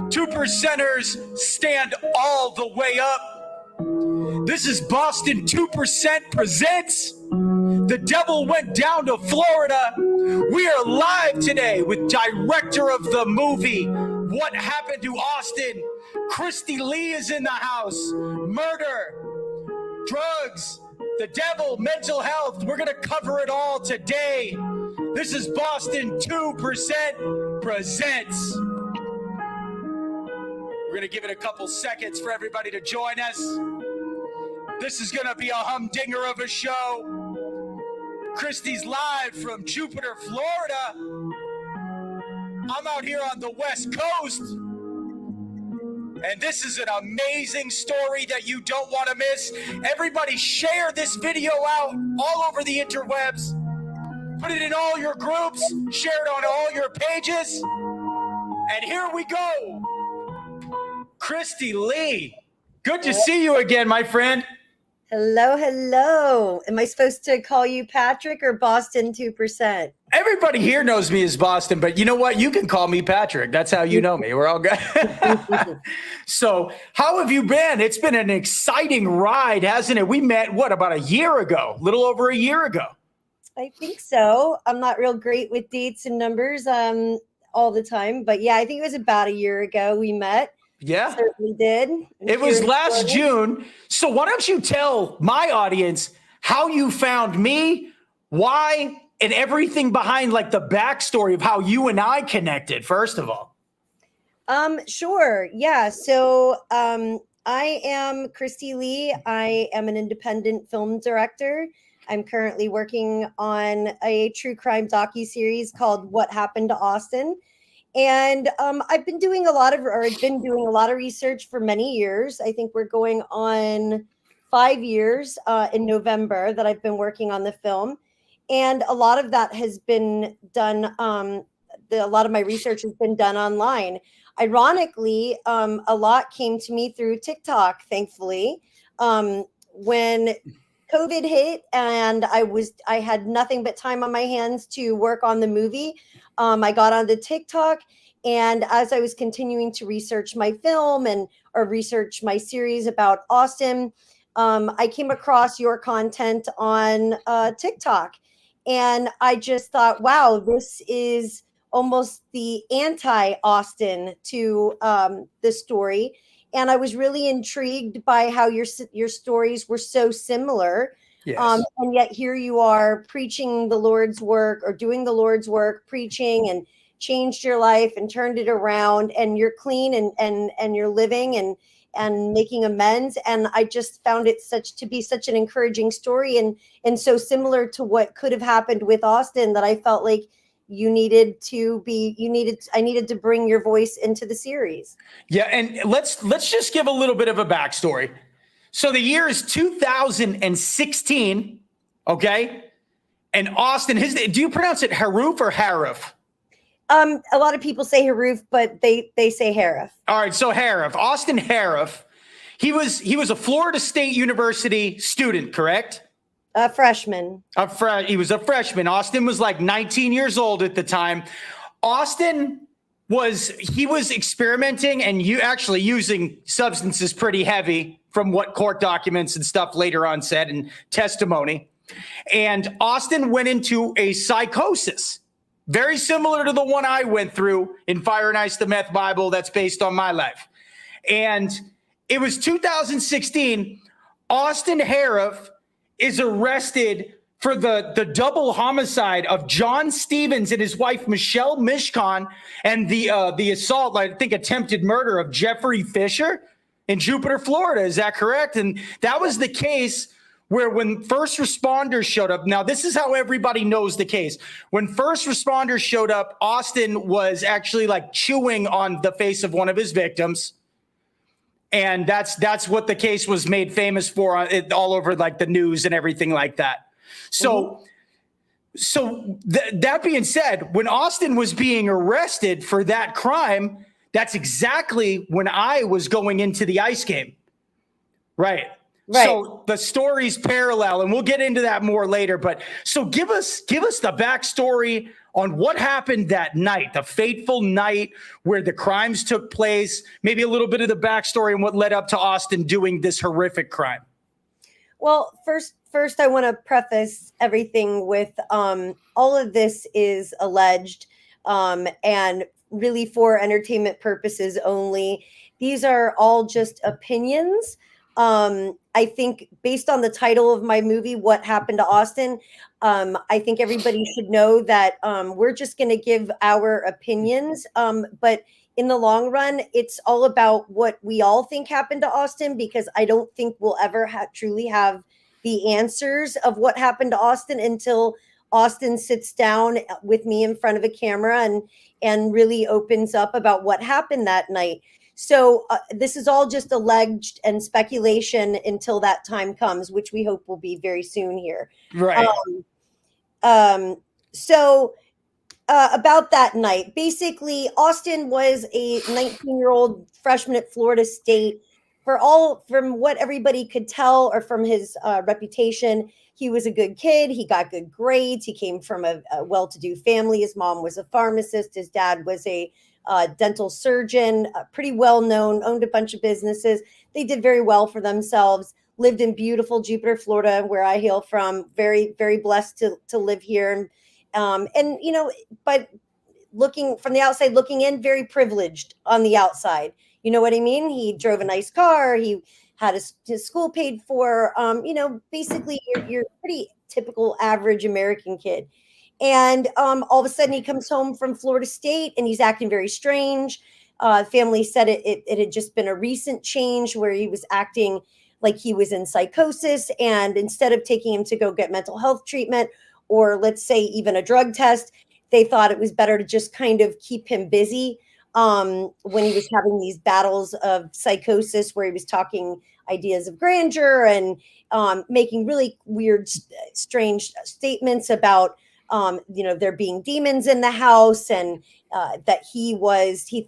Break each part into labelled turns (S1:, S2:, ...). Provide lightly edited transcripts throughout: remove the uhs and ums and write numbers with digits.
S1: Two percenters stand all the way up. This is Boston 2% presents The Devil Went Down to Florida. We are live today with director of the movie, What Happened to Austin? Grizzley is in the house. Murder, drugs, the devil, mental health. We're going to cover it all today. This is Boston 2% presents. We're going to give it a couple seconds for everybody to join us. This is going to be a humdinger of a show. Christy's live from Jupiter, Florida. I'm out here on the West Coast. And this is an amazing story that you don't want to miss. Everybody share this video out all over the interwebs. Put it in all your groups. Share it on all your pages. And here we go. Grizzley, good to see you again, my friend.
S2: Hello, hello. Am I supposed to call you Patrick or Boston 2%?
S1: Everybody here knows me as Boston, but you know what? You can call me Patrick. That's how you know me. We're all good. So how have you been? It's been an exciting ride, hasn't it? We met, about a year ago? A little over a year ago.
S2: I think so. I'm not real great with dates and numbers all the time, but yeah, I think it was about a year ago we met.
S1: Yeah,
S2: certainly did.
S1: It was last June. So why don't you tell my audience how you found me, why, and everything behind like the backstory of how you and I connected, first of all.
S2: Sure. Yeah. So I am Grizzley. I am an independent film director. I'm currently working on a true crime docuseries called What Happened to Austin. And I've been doing a lot of research for many years. I think we're going on 5 years in November that I've been working on the film. And a lot of that has been done. A lot of my research has been done online. Ironically, a lot came to me through TikTok, thankfully. When COVID hit and I had nothing but time on my hands to work on the movie. I got onto TikTok, and as I was continuing to research my film or research my series about Austin, I came across your content on TikTok, and I just thought, wow, this is almost the anti-Austin to the story. And I was really intrigued by how your stories were so similar.
S1: Yes.
S2: And yet here you are preaching the Lord's work or doing the Lord's work, preaching, and changed your life and turned it around, and you're clean and you're living and making amends. And I just found it to be such an encouraging story and so similar to what could have happened with Austin that I felt like I needed to bring your voice into the series. Yeah.
S1: And let's just give a little bit of a backstory. So the year is 2016. Okay. And Austin, do you pronounce it Harrouff or Harrouff?
S2: A lot of people say Harrouff, but they say Harrouff.
S1: All right. So Harrouff, Austin Harrouff, he was a Florida State University student, correct?
S2: A freshman.
S1: He was a freshman. Austin was like 19 years old at the time. Austin was experimenting and actually using substances pretty heavy from what court documents and stuff later on said and testimony. And Austin went into a psychosis, very similar to the one I went through in Fire and Ice, the Meth Bible, that's based on my life. And it was 2016. Austin Harrouff is arrested for the double homicide of John Stevens and his wife, Michelle Mishcon, and the assault, I think, attempted murder of Jeffrey Fisher in Jupiter, Florida. Is that correct? And that was the case where when first responders showed up, now this is how everybody knows the case. When first responders showed up, Austin was actually like chewing on the face of one of his victims. And that's what the case was made famous for, all over like the news and everything like that. So, that being said, when Austin was being arrested for that crime, that's exactly when I was going into the ice game. Right.
S2: Right.
S1: So the stories parallel, and we'll get into that more later. But so give us the backstory on what happened that night, the fateful night where the crimes took place, maybe a little bit of the backstory and what led up to Austin doing this horrific crime.
S2: Well, first I want to preface everything with all of this is alleged and really for entertainment purposes only. These are all just opinions. I think based on the title of my movie, What Happened to Austin, I think everybody should know that we're just going to give our opinions. But in the long run, it's all about what we all think happened to Austin, because I don't think we'll ever truly have the answers of what happened to Austin until Austin sits down with me in front of a camera and really opens up about what happened that night. So this is all just alleged and speculation until that time comes, which we hope will be very soon here.
S1: Right.
S2: So about that night, basically, Austin was a 19-year-old freshman at Florida State. From what everybody could tell, or from his reputation, he was a good kid. He got good grades. He came from a well-to-do family. His mom was a pharmacist. His dad was a dental surgeon, pretty well known, owned a bunch of businesses. They did very well for themselves. Lived in beautiful Jupiter, Florida, where I hail from. Very, very blessed to live here. And you know, but looking from the outside, looking in, very privileged on the outside. You know what I mean? He drove a nice car. He had his school paid for. You know, basically, you're pretty typical average American kid. And all of a sudden, he comes home from Florida State, and he's acting very strange. Family said it had just been a recent change where he was acting like he was in psychosis. And instead of taking him to go get mental health treatment, or let's say even a drug test, they thought it was better to just kind of keep him busy when he was having these battles of psychosis, where he was talking ideas of grandeur and making really weird, strange statements about, you know, there being demons in the house, and that he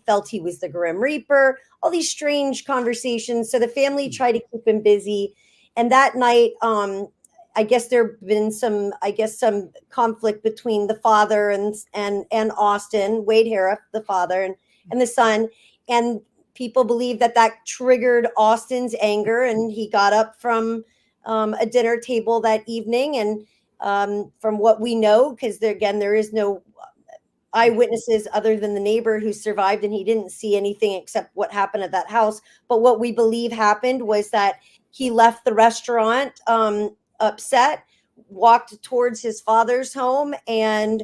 S2: felt he was the Grim Reaper, all these strange conversations. So the family tried to keep him busy. And that night, I guess there been some conflict between the father and Austin, Wade Harrouff, the father, and the son. And people believe that triggered Austin's anger, and he got up from a dinner table that evening. And from what we know, because there is no eyewitnesses other than the neighbor who survived, and he didn't see anything except what happened at that house. But what we believe happened was that he left the restaurant upset, walked towards his father's home, and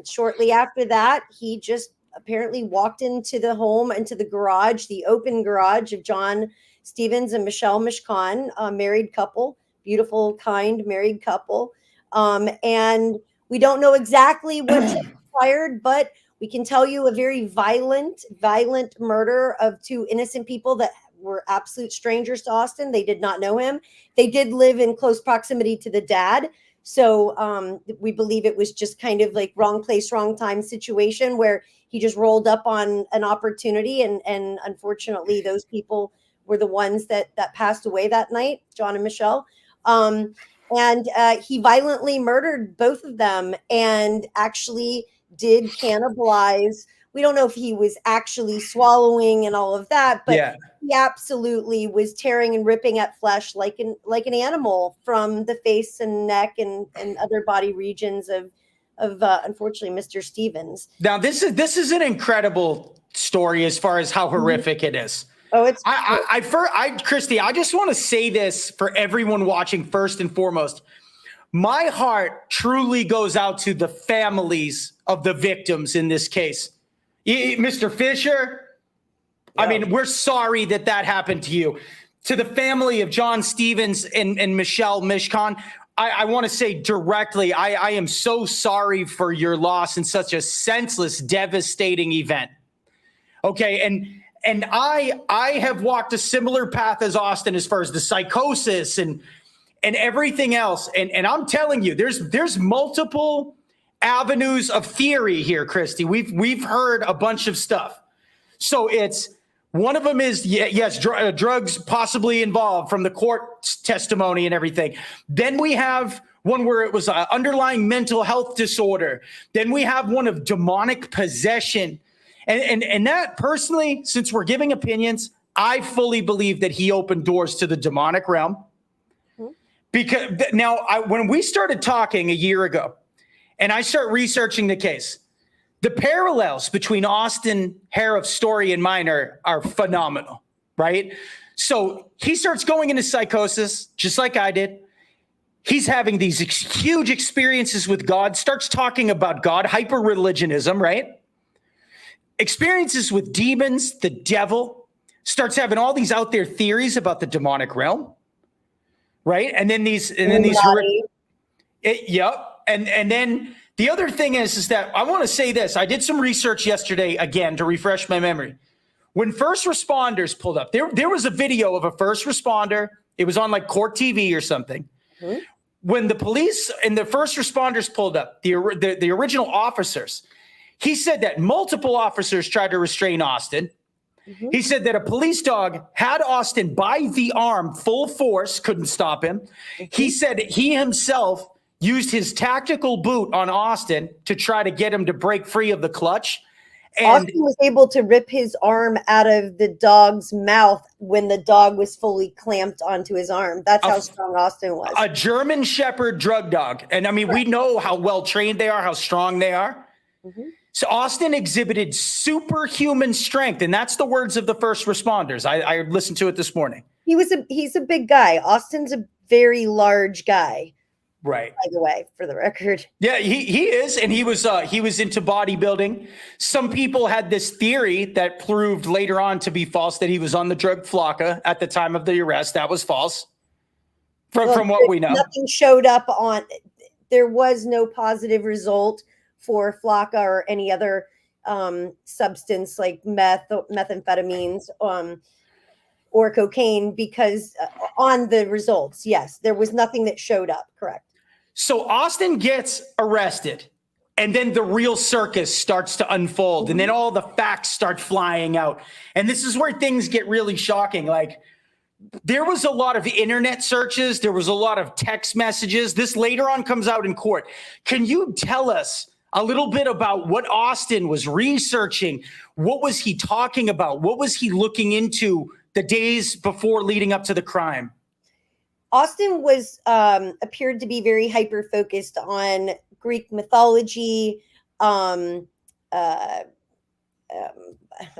S2: shortly after that, he just apparently walked into the home, into the garage, the open garage of John Stevens and Michelle Mishkan, a married couple, beautiful, kind married couple. And we don't know exactly what transpired, but we can tell you a very violent murder of two innocent people that were absolute strangers to Austin. They did not know him. They did live in close proximity to the dad. So we believe it was just kind of like wrong place, wrong time situation, where he just rolled up on an opportunity. And unfortunately, those people were the ones that passed away that night, John and Michelle. And he violently murdered both of them, and actually did cannibalize. We don't know if he was actually swallowing and all of that, but yeah, he absolutely was tearing and ripping at flesh like an animal from the face and neck and other body regions of unfortunately Mr. Stevens.
S1: Now this is an incredible story as far as how horrific it is.
S2: Oh, it's
S1: Christy, I just want to say this for everyone watching. First and foremost, my heart truly goes out to the families of the victims in this case. Mr. Fisher, yeah. I mean, we're sorry that happened to you. To the family of John Stevens and Michelle Mishkan, I want to say directly, I am so sorry for your loss in such a senseless, devastating event. Okay, and I have walked a similar path as Austin as far as the psychosis and everything else. And I'm telling you, there's multiple avenues of theory here, Christy. We've heard a bunch of stuff. So it's One of them is, yes, drugs possibly involved from the court testimony and everything. Then we have one where it was an underlying mental health disorder. Then we have one of demonic possession. And that personally, since we're giving opinions, I fully believe that he opened doors to the demonic realm. Because now, when we started talking a year ago, and I start researching the case, the parallels between Austin Harrouff's story and mine are phenomenal, right? So he starts going into psychosis, just like I did. He's having these huge experiences with God, starts talking about God, hyper-religionism, right? Experiences with demons, the devil, starts having all these out there theories about the demonic realm, right? And then these. Yep. And then the other thing is that I want to say this. I did some research yesterday, again, to refresh my memory. When first responders pulled up, there was a video of a first responder. It was on like court TV or something. Mm-hmm. When the police and the first responders pulled up, the original officers, he said that multiple officers tried to restrain Austin. Mm-hmm. He said that a police dog had Austin by the arm, full force, couldn't stop him. Mm-hmm. He said he himself used his tactical boot on Austin to try to get him to break free of the clutch. And
S2: Austin was able to rip his arm out of the dog's mouth when the dog was fully clamped onto his arm. That's how strong Austin was.
S1: A German Shepherd drug dog. And I mean, we know how well trained they are, how strong they are. Mm-hmm. So Austin exhibited superhuman strength. And that's the words of the first responders. I listened to it this morning.
S2: He's a big guy. Austin's a very large guy.
S1: Right.
S2: By the way, for the record.
S1: Yeah, he is. And he was into bodybuilding. Some people had this theory that proved later on to be false, that he was on the drug Flocka at the time of the arrest. That was false. From what we know.
S2: Nothing showed up on, there was no positive result for Flocka or any other substance like methamphetamines or cocaine, because on the results, yes, there was nothing that showed up. Correct.
S1: So Austin gets arrested, and then the real circus starts to unfold, mm-hmm. and then all the facts start flying out. And this is where things get really shocking. Like, there was a lot of internet searches. There was a lot of text messages. This later on comes out in court. Can you tell us a little bit about what Austin was researching? What was he talking about? What was he looking into the days before leading up to the crime?
S2: Austin was appeared to be very hyper focused on Greek mythology. My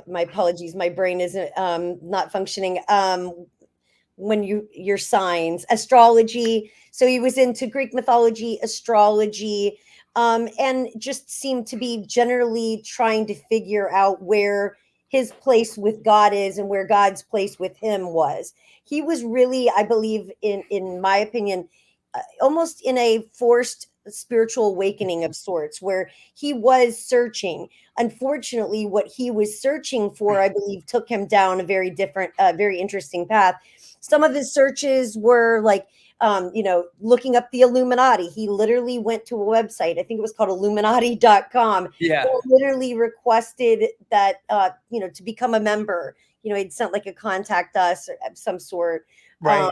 S2: apologies, my brain isn't not functioning. When your signs, astrology. So he was into Greek mythology, astrology, and just seemed to be generally trying to figure out where his place with God is and where God's place with him was. He was really, I believe, in my opinion, almost in a forced spiritual awakening of sorts, where he was searching. Unfortunately, what he was searching for, I believe, took him down a very different, very interesting path. Some of his searches were like, looking up the Illuminati. He literally went to a website. I think it was called Illuminati.com.
S1: Yeah.
S2: He literally requested that, to become a member. He'd sent like a contact us of some sort.
S1: Right.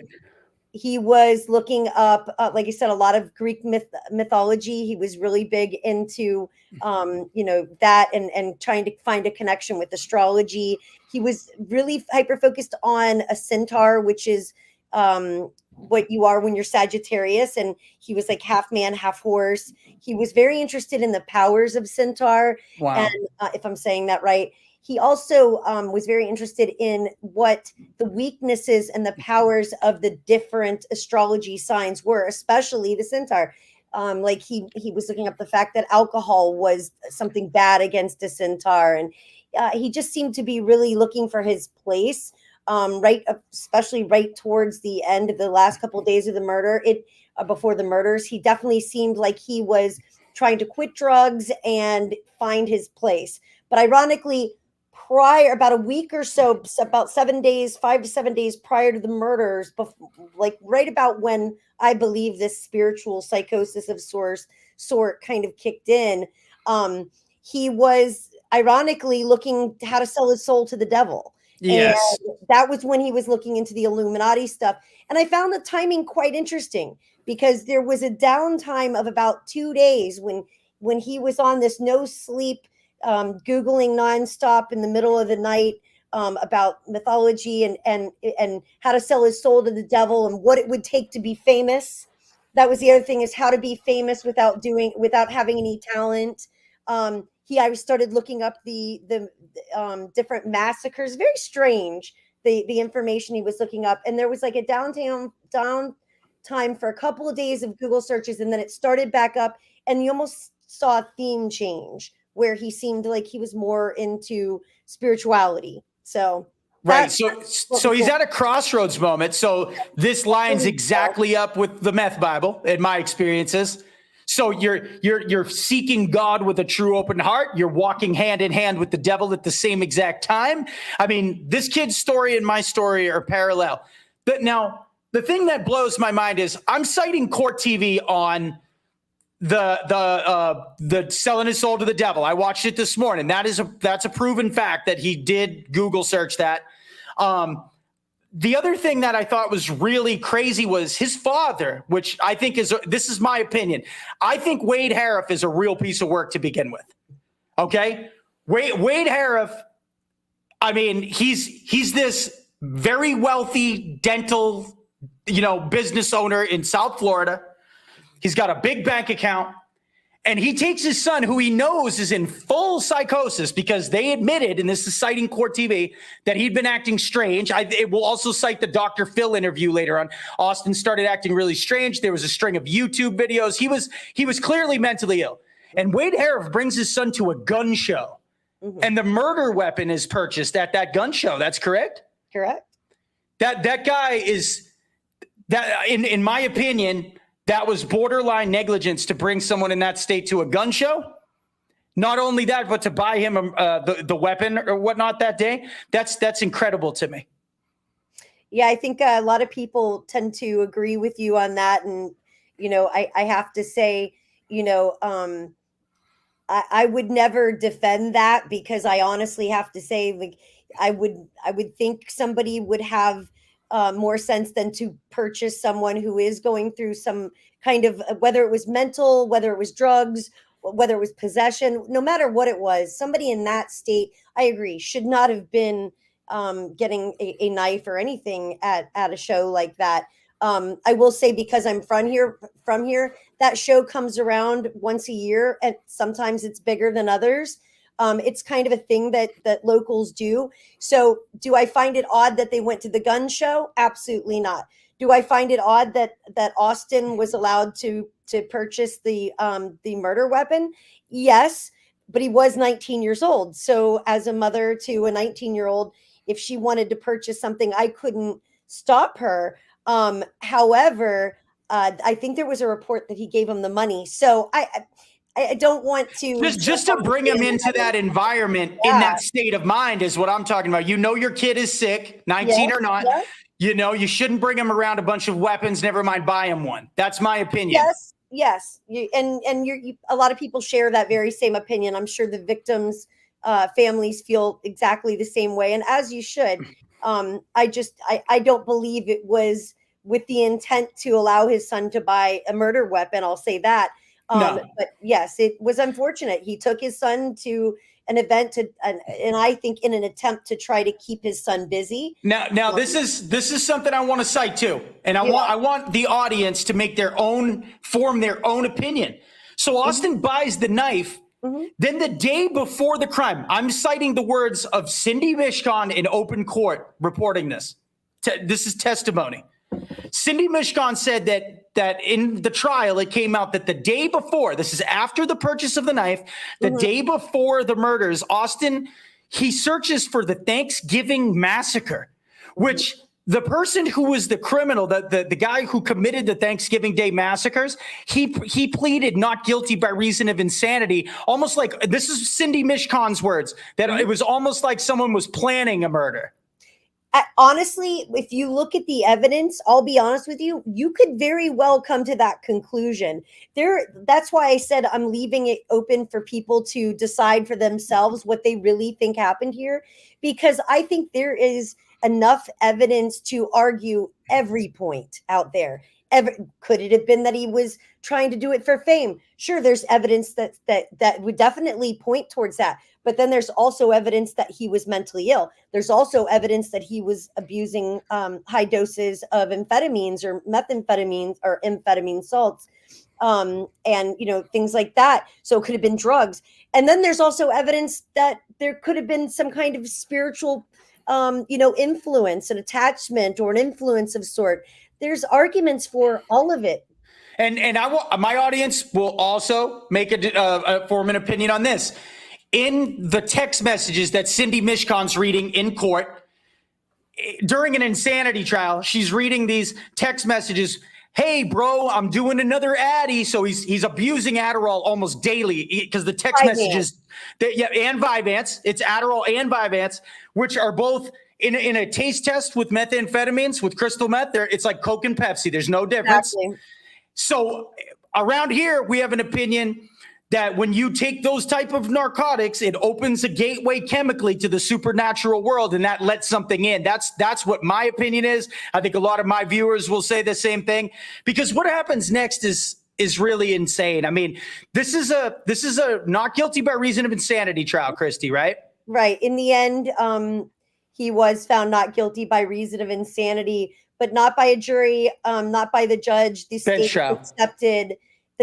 S2: He was looking up, like I said, a lot of Greek mythology. He was really big into, that and trying to find a connection with astrology. He was really hyper-focused on a centaur, which is what you are when you're Sagittarius. And he was like half man, half horse. He was very interested in the powers of centaur.
S1: Wow.
S2: And if I'm saying that right, he also was very interested in what the weaknesses and the powers of the different astrology signs were, especially the centaur. Like he was looking up the fact that alcohol was something bad against a centaur. And he just seemed to be really looking for his place, especially right towards the end of the last couple of days of the murder. Before the murders, he definitely seemed like he was trying to quit drugs and find his place. But ironically, about a week or so, about 7 days, 5 to 7 days prior to the murders, like right about when I believe this spiritual psychosis of sort kind of kicked in, he was ironically looking how to sell his soul to the devil.
S1: Yes.
S2: And that was when he was looking into the Illuminati stuff. And I found the timing quite interesting because there was a downtime of about 2 days when he was on this no sleep, Googling nonstop in the middle of the night about mythology and how to sell his soul to the devil and what it would take to be famous. That was the other thing, is how to be famous without having any talent. I started looking up the different massacres. Very strange, the information he was looking up, and there was like a downtime for a couple of days of Google searches, and then it started back up, and you almost saw a theme change where he seemed like he was more into spirituality. So
S1: right. So he's at a crossroads moment. So this lines exactly up with the Meth Bible in my experiences. So you're seeking God with a true open heart. You're walking hand in hand with the devil at the same exact time. I mean, this kid's story and my story are parallel. But now the thing that blows my mind is I'm citing Court TV on the selling his soul to the devil. I watched it this morning. That's a proven fact that he did Google search that. The other thing that I thought was really crazy was his father, which I think this is my opinion. I think Wade Harrouff is a real piece of work to begin with. Okay. Wade Harrouff. I mean, he's this very wealthy dental, business owner in South Florida. He's got a big bank account, and he takes his son, who he knows is in full psychosis, because they admitted, and this is citing Court TV, that he'd been acting strange. It will also cite the Dr. Phil interview later on. Austin started acting really strange. There was a string of YouTube videos. He was clearly mentally ill. And Wade Harrouff brings his son to a gun show, and the murder weapon is purchased at that gun show. That's correct?
S2: Correct.
S1: That guy is, that in my opinion, that was borderline negligence to bring someone in that state to a gun show. Not only that, but to buy him the weapon or whatnot that day. That's incredible to me.
S2: Yeah, I think a lot of people tend to agree with you on that. And, I have to say, I would never defend that, because I honestly have to say, like, I would think somebody would have more sense than to purchase someone who is going through some kind of, whether it was mental, whether it was drugs, whether it was possession, no matter what it was, somebody in that state, I agree, should not have been getting a knife or anything at a show like that. I will say, because I'm from here, that show comes around once a year, and sometimes it's bigger than others. It's kind of a thing that locals do. So do I find it odd that they went to the gun show? Absolutely not. Do I find it odd that Austin was allowed to purchase the murder weapon? Yes, but he was 19 years old. So as a mother to a 19-year-old, if she wanted to purchase something, I couldn't stop her. However, I think there was a report that he gave him the money. So I don't want to
S1: just to bring him into that environment in that state of mind is what I'm talking about. Your kid is sick, 19 or not. You shouldn't bring him around a bunch of weapons. Never mind, buy him one. That's my opinion.
S2: Yes. And a lot of people share that very same opinion. I'm sure the victims' families feel exactly the same way, and as you should. I don't believe it was with the intent to allow his son to buy a murder weapon. I'll say that.
S1: No.
S2: But yes, it was unfortunate. He took his son to an event and I think in an attempt to try to keep his son busy.
S1: Now this is something I want to cite too. And I want the audience to form their own opinion. So Austin buys the knife. Then the day before the crime, I'm citing the words of Cindy Mishkon in open court reporting this. This is testimony. Cindy Mishkon said that in the trial, it came out that the day before, this is after the purchase of the knife, the day before the murders, Austin, he searches for the Thanksgiving massacre, which the person who was the criminal, the guy who committed the Thanksgiving Day massacres, he pleaded not guilty by reason of insanity, almost like, this is Cindy Mishkon's words, that it was almost like someone was planning a murder.
S2: honestly, if you look at the evidence, I'll be honest with you, you could very well come to that conclusion. That's why I said I'm leaving it open for people to decide for themselves what they really think happened here, because I think there is enough evidence to argue every point out there. Could it have been that he was trying to do it for fame? Sure, there's evidence that would definitely point towards that. But then there's also evidence that he was mentally ill. There's also evidence that he was abusing high doses of amphetamines or methamphetamines or amphetamine salts, and things like that. So it could have been drugs. And then there's also evidence that there could have been some kind of spiritual, influence, an attachment, or an influence of sort. There's arguments for all of it.
S1: And my audience will also make form an opinion on this. In the text messages that Cindy Mishkon's reading in court during an insanity trial, she's reading these text messages. Hey, bro, I'm doing another Addy. So he's abusing Adderall almost daily because the text messages, and Vyvanse. It's Adderall and Vyvanse, which are both in a taste test with methamphetamines, with crystal meth. It's like Coke and Pepsi. There's no difference.
S2: Exactly.
S1: So around here, we have an opinion that when you take those type of narcotics, it opens a gateway chemically to the supernatural world, and that lets something in. That's what my opinion is. I think a lot of my viewers will say the same thing, because what happens next is really insane. I mean, this is a not guilty by reason of insanity trial, Christy, right?
S2: Right. In the end, he was found not guilty by reason of insanity, but not by a jury, not by the judge. The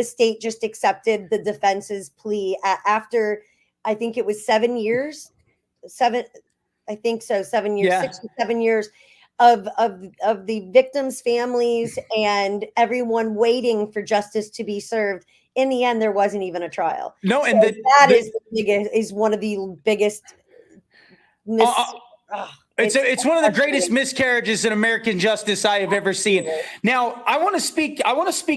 S2: state just accepted the defense's plea after, I think it was 7 years. 7 years,
S1: Yeah.
S2: 6 or 7 years of the victims' families and everyone waiting for justice to be served. In the end, there wasn't even a trial.
S1: No,
S2: so
S1: and
S2: is one of the biggest.
S1: It's one of the greatest miscarriages in American justice I have ever seen. Now, I want to speak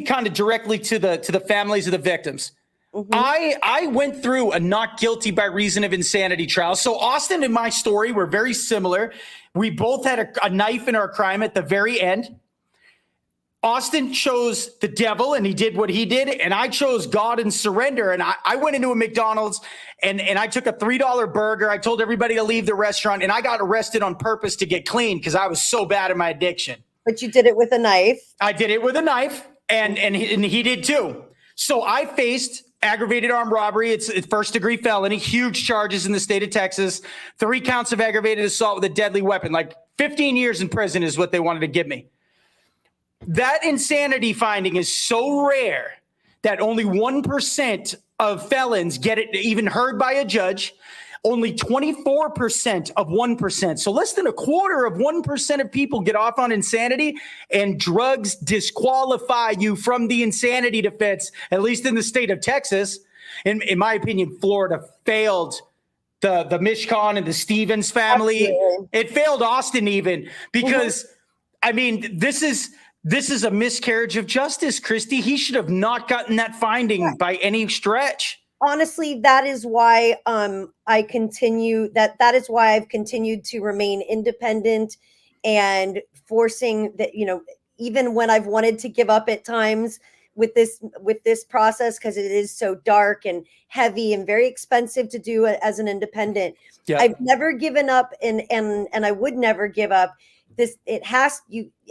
S1: kind of directly to the families of the victims. Mm-hmm. I went through a not guilty by reason of insanity trial. So Austin and my story were very similar. We both had a knife in our crime at the very end. Austin chose the devil and he did what he did, and I chose God and surrender. And I went into a McDonald's and I took a $3 burger. I told everybody to leave the restaurant, and I got arrested on purpose to get clean because I was so bad at my addiction.
S2: But you did it with a knife.
S1: I did it with a knife, and he did too. So I faced aggravated armed robbery. It's first-degree felony, huge charges in the state of Texas, 3 counts of aggravated assault with a deadly weapon. Like 15 years in prison is what they wanted to give me. That insanity finding is so rare that only 1% of felons get it even heard by a judge. Only 24% of 1%. So less than a quarter of 1% of people get off on insanity, and drugs disqualify you from the insanity defense, at least in the state of Texas. In my opinion, Florida failed the Mishkon and the Stevens family. Absolutely. It failed Austin even because, I mean, this is a miscarriage of justice, Christy. He should have not gotten that finding by any stretch.
S2: Honestly, that is why I've continued to remain independent and forcing that, even when I've wanted to give up at times with this process, because it is so dark and heavy and very expensive to do as an independent. Yeah. I've never given up and I would never give up.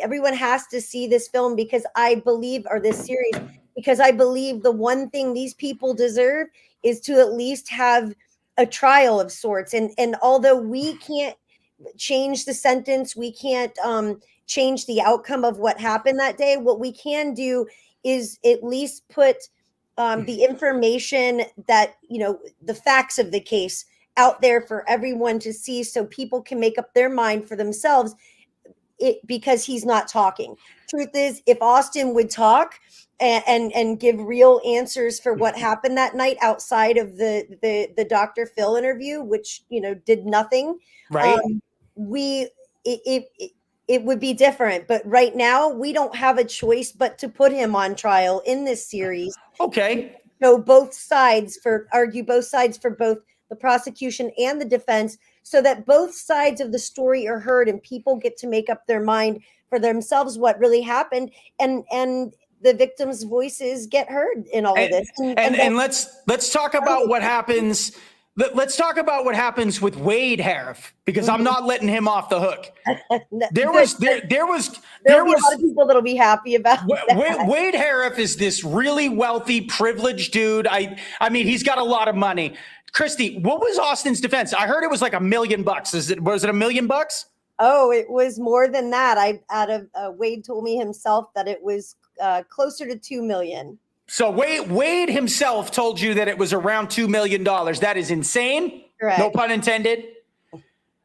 S2: Everyone has to see this film because I believe, or this series, because I believe the one thing these people deserve is to at least have a trial of sorts. And although we can't change the sentence, we can't change the outcome of what happened that day, what we can do is at least put the information that, the facts of the case out there for everyone to see, so people can make up their mind for themselves. Because he's not talking. Truth is, if Austin would talk and give real answers for what happened that night outside of the Dr. Phil interview, which did nothing,
S1: right?
S2: It would be different. But right now, we don't have a choice but to put him on trial in this series.
S1: Okay.
S2: So argue both sides for both the prosecution and the defense, so that both sides of the story are heard and people get to make up their mind for themselves what really happened, and the victims' voices get heard in all of this.
S1: And let's talk about what happens. Let's talk about what happens with Wade Harrouff, because I'm not letting him off the hook. There was
S2: a lot of people that'll be happy about that.
S1: Wade Harrouff is this really wealthy, privileged dude. I mean, he's got a lot of money. Christy, what was Austin's defense? I heard it was like $1 million. Was it $1 million?
S2: Oh, it was more than that. Wade told me himself that it was closer to 2 million.
S1: So Wade himself told you that it was around $2 million. That is insane.
S2: Correct.
S1: No pun intended.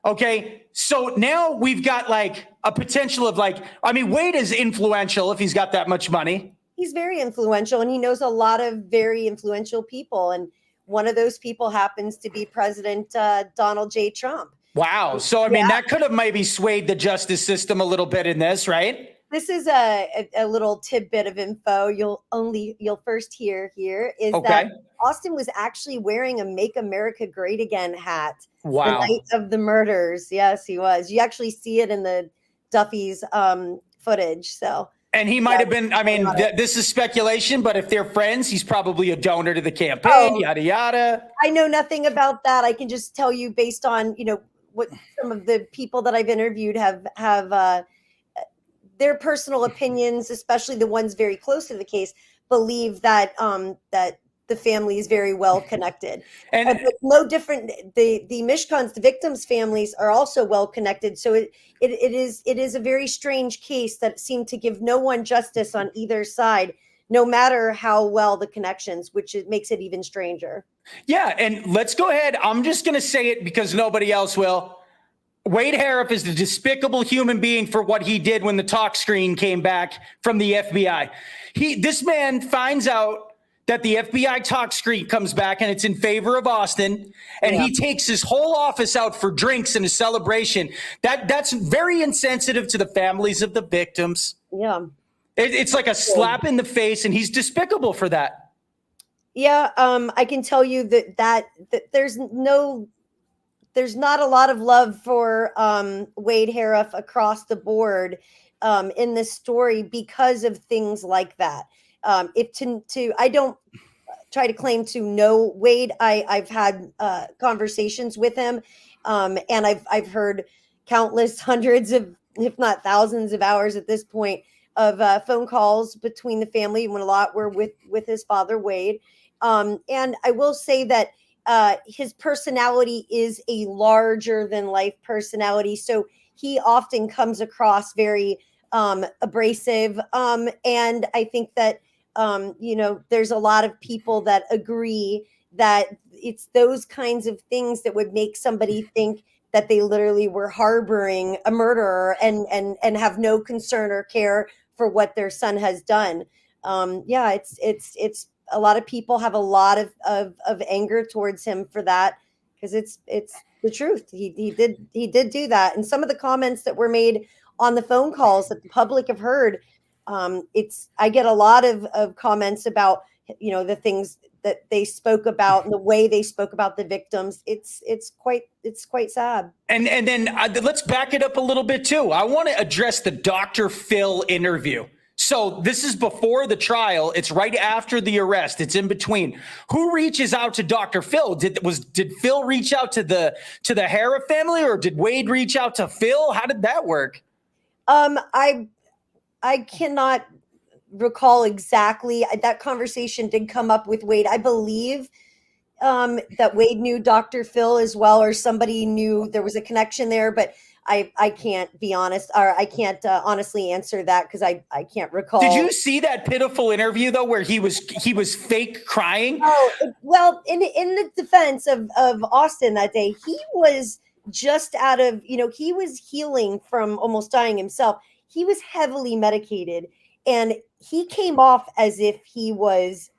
S1: Okay. So now we've got like a potential of Wade is influential if he's got that much money.
S2: He's very influential, and he knows a lot of very influential people. And one of those people happens to be President Donald J. Trump.
S1: Wow. So, I mean, that could have maybe swayed the justice system a little bit in this, right?
S2: This is a little tidbit of info you'll first hear here is that Austin was actually wearing a Make America Great Again hat the night of the murders. Yes, he was. You actually see it in the Duffy's footage. So,
S1: and he might have been, this is speculation, but if they're friends, he's probably a donor to the campaign, yada, yada.
S2: I know nothing about that. I can just tell you based on, what some of the people that I've interviewed have their personal opinions, especially the ones very close to the case, believe that that the family is very well connected. And no different. The Mishkans, the victims' families, are also well connected. So it is a very strange case that seemed to give no one justice on either side, no matter how well the connections, which makes it even stranger.
S1: Yeah, and let's go ahead. I'm just going to say it because nobody else will. Wade Harrouff is a despicable human being for what he did when the talk screen came back from the FBI. This man finds out that the FBI talk screen comes back and it's in favor of Austin, and he takes his whole office out for drinks and a celebration. That's very insensitive to the families of the victims.
S2: Yeah.
S1: It's like a slap in the face, and he's despicable for that.
S2: Yeah, I can tell you that there's not a lot of love for Wade Harrouff across the board in this story because of things like that. I don't try to claim to know Wade. I've had conversations with him, and I've heard countless hundreds of, if not thousands of hours at this point of phone calls between the family, when a lot were with his father, Wade. And I will say that his personality is a larger than life personality. So he often comes across very abrasive. And I think that, there's a lot of people that agree that it's those kinds of things that would make somebody think that they literally were harboring a murderer and have no concern or care for what their son has done. It's a lot of people have a lot of anger towards him for that, because it's the truth. He did do that. And some of the comments that were made on the phone calls that the public have heard, I get a lot of comments about, the things that they spoke about and the way they spoke about the victims. It's quite sad. And
S1: then let's back it up a little bit too. I want to address the Dr. Phil interview. So this is before the trial. It's right after the arrest. It's in between. Who reaches out to Dr. Phil? Did Phil reach out to the Harrouff family, or did Wade reach out to Phil? How did that work?
S2: I cannot recall exactly. That conversation did come up with Wade. I believe that Wade knew Dr. Phil as well, or somebody knew there was a connection there, but I can't be honest, or I can't honestly answer that because I can't recall.
S1: Did you see that pitiful interview though, where he was fake crying?
S2: Oh, well, in the defense of Austin that day, he was just out of, he was healing from almost dying himself. He was heavily medicated, and he came off as if he was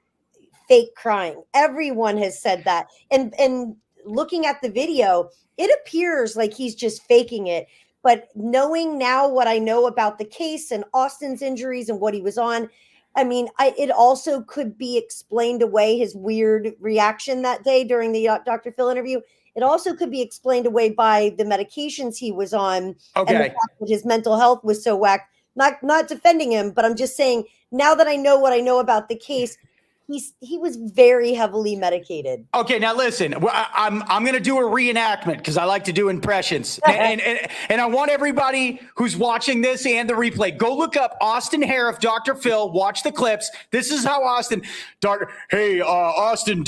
S2: fake crying. Everyone has said that. And looking at the video, it appears like he's just faking it. But knowing now what I know about the case and Austin's injuries and what he was on, I mean, it also could be explained away, his weird reaction that day during the Dr. Phil interview. It also could be explained away by the medications he was on and the
S1: Okay.
S2: fact that his mental health was so whacked. Not defending him, but I'm just saying, now that I know what I know about the case, he was very heavily medicated.
S1: Okay, now listen. I'm going to do a reenactment because I like to do impressions, and I want everybody who's watching this and the replay, go look up Austin Harrouff, Dr. Phil. Watch the clips. This is how Austin, Hey, Austin,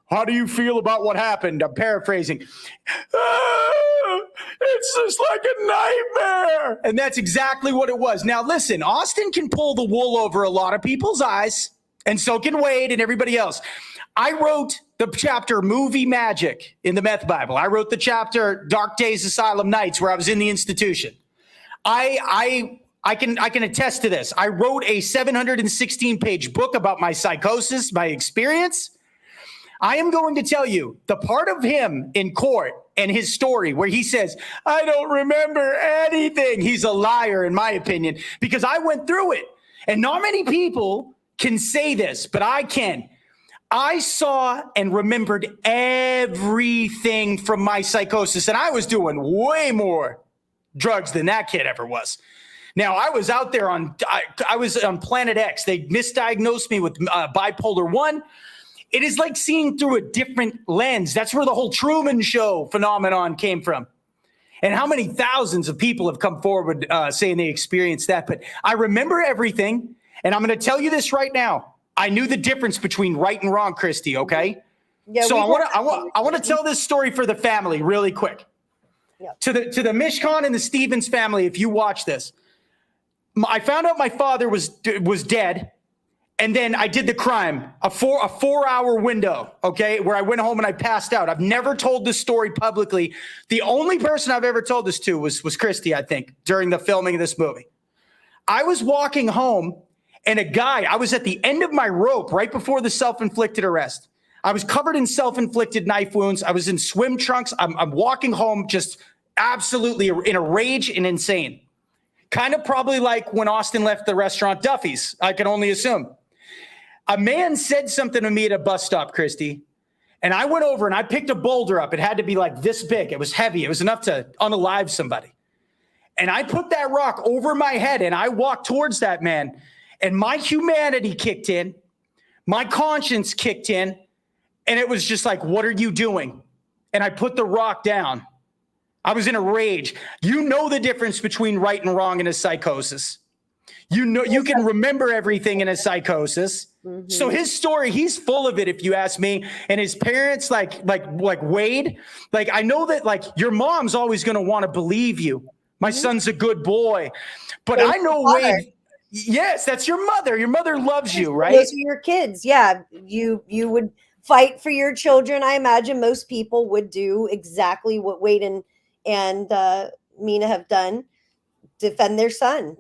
S1: how do you feel about what happened? I'm paraphrasing. It's just like a nightmare, and that's exactly what it was. Now listen, Austin can pull the wool over a lot of people's eyes. And so can Wade and everybody else. I wrote the chapter Movie Magic in the Meth Bible. I wrote the chapter Dark Days Asylum Nights where I was in the institution. I can attest to this. I wrote a 716-page book about my psychosis, my experience. I am going to tell you the part of him in court and his story where he says, I don't remember anything. He's a liar, in my opinion, because I went through it. And not many people can say this, but I can. I saw and remembered everything from my psychosis, and I was doing way more drugs than that kid ever was. Now, I was out there I was on Planet X. They misdiagnosed me with bipolar 1. It is like seeing through a different lens. That's where the whole Truman Show phenomenon came from. And how many thousands of people have come forward saying they experienced that. But I remember everything. And I'm going to tell you this right now. I knew the difference between right and wrong, Christy, okay?
S2: Yeah,
S1: so I want to tell this story for the family really quick.
S2: Yeah.
S1: To the Mishkan and the Stevens family, if you watch this. I found out my father was dead, and then I did the crime, a 4-hour window, okay, where I went home and I passed out. I've never told this story publicly. The only person I've ever told this to was Christy, I think, during the filming of this movie. I was walking home, and I was at the end of my rope right before the self-inflicted arrest. I was covered in self-inflicted knife wounds. I was in swim trunks. I'm walking home just absolutely in a rage and insane. Kind of probably like when Austin left the restaurant Duffy's, I can only assume. A man said something to me at a bus stop, Christy, and I went over and I picked a boulder up. It had to be like this big. It was heavy. It was enough to unalive somebody. And I put that rock over my head and I walked towards that man. And my humanity kicked in, my conscience kicked in, and it was just like, what are you doing? And I put the rock down. I was in a rage. You know the difference between right and wrong in a psychosis. You know, you can remember everything in a psychosis. Mm-hmm. So his story, he's full of it, if you ask me. And his parents, like Wade, like I know that like your mom's always going to want to believe you. My son's a good boy, but I know Wade. Yes, that's your mother. Your mother loves you, right?
S2: Those are your kids. Yeah, you would fight for your children. I imagine most people would do exactly what Wade and Mina have done, defend their son.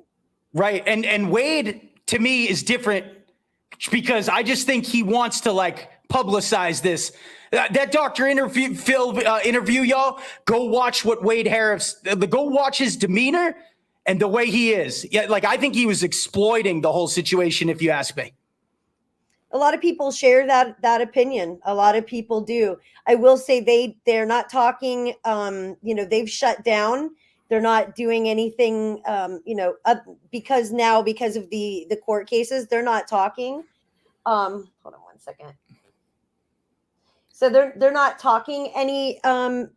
S1: Right, and Wade to me is different because I just think he wants to like publicize this. That doctor interview, y'all. Go watch what Wade Harrouff. Go watch his demeanor. And the way he is, yeah, like I think he was exploiting the whole situation, if you ask me.
S2: A lot of people share that opinion. A lot of people do. I will say they're not talking. They've shut down. They're not doing anything. Because of the court cases, they're not talking. Hold on one second. So they're not talking anymore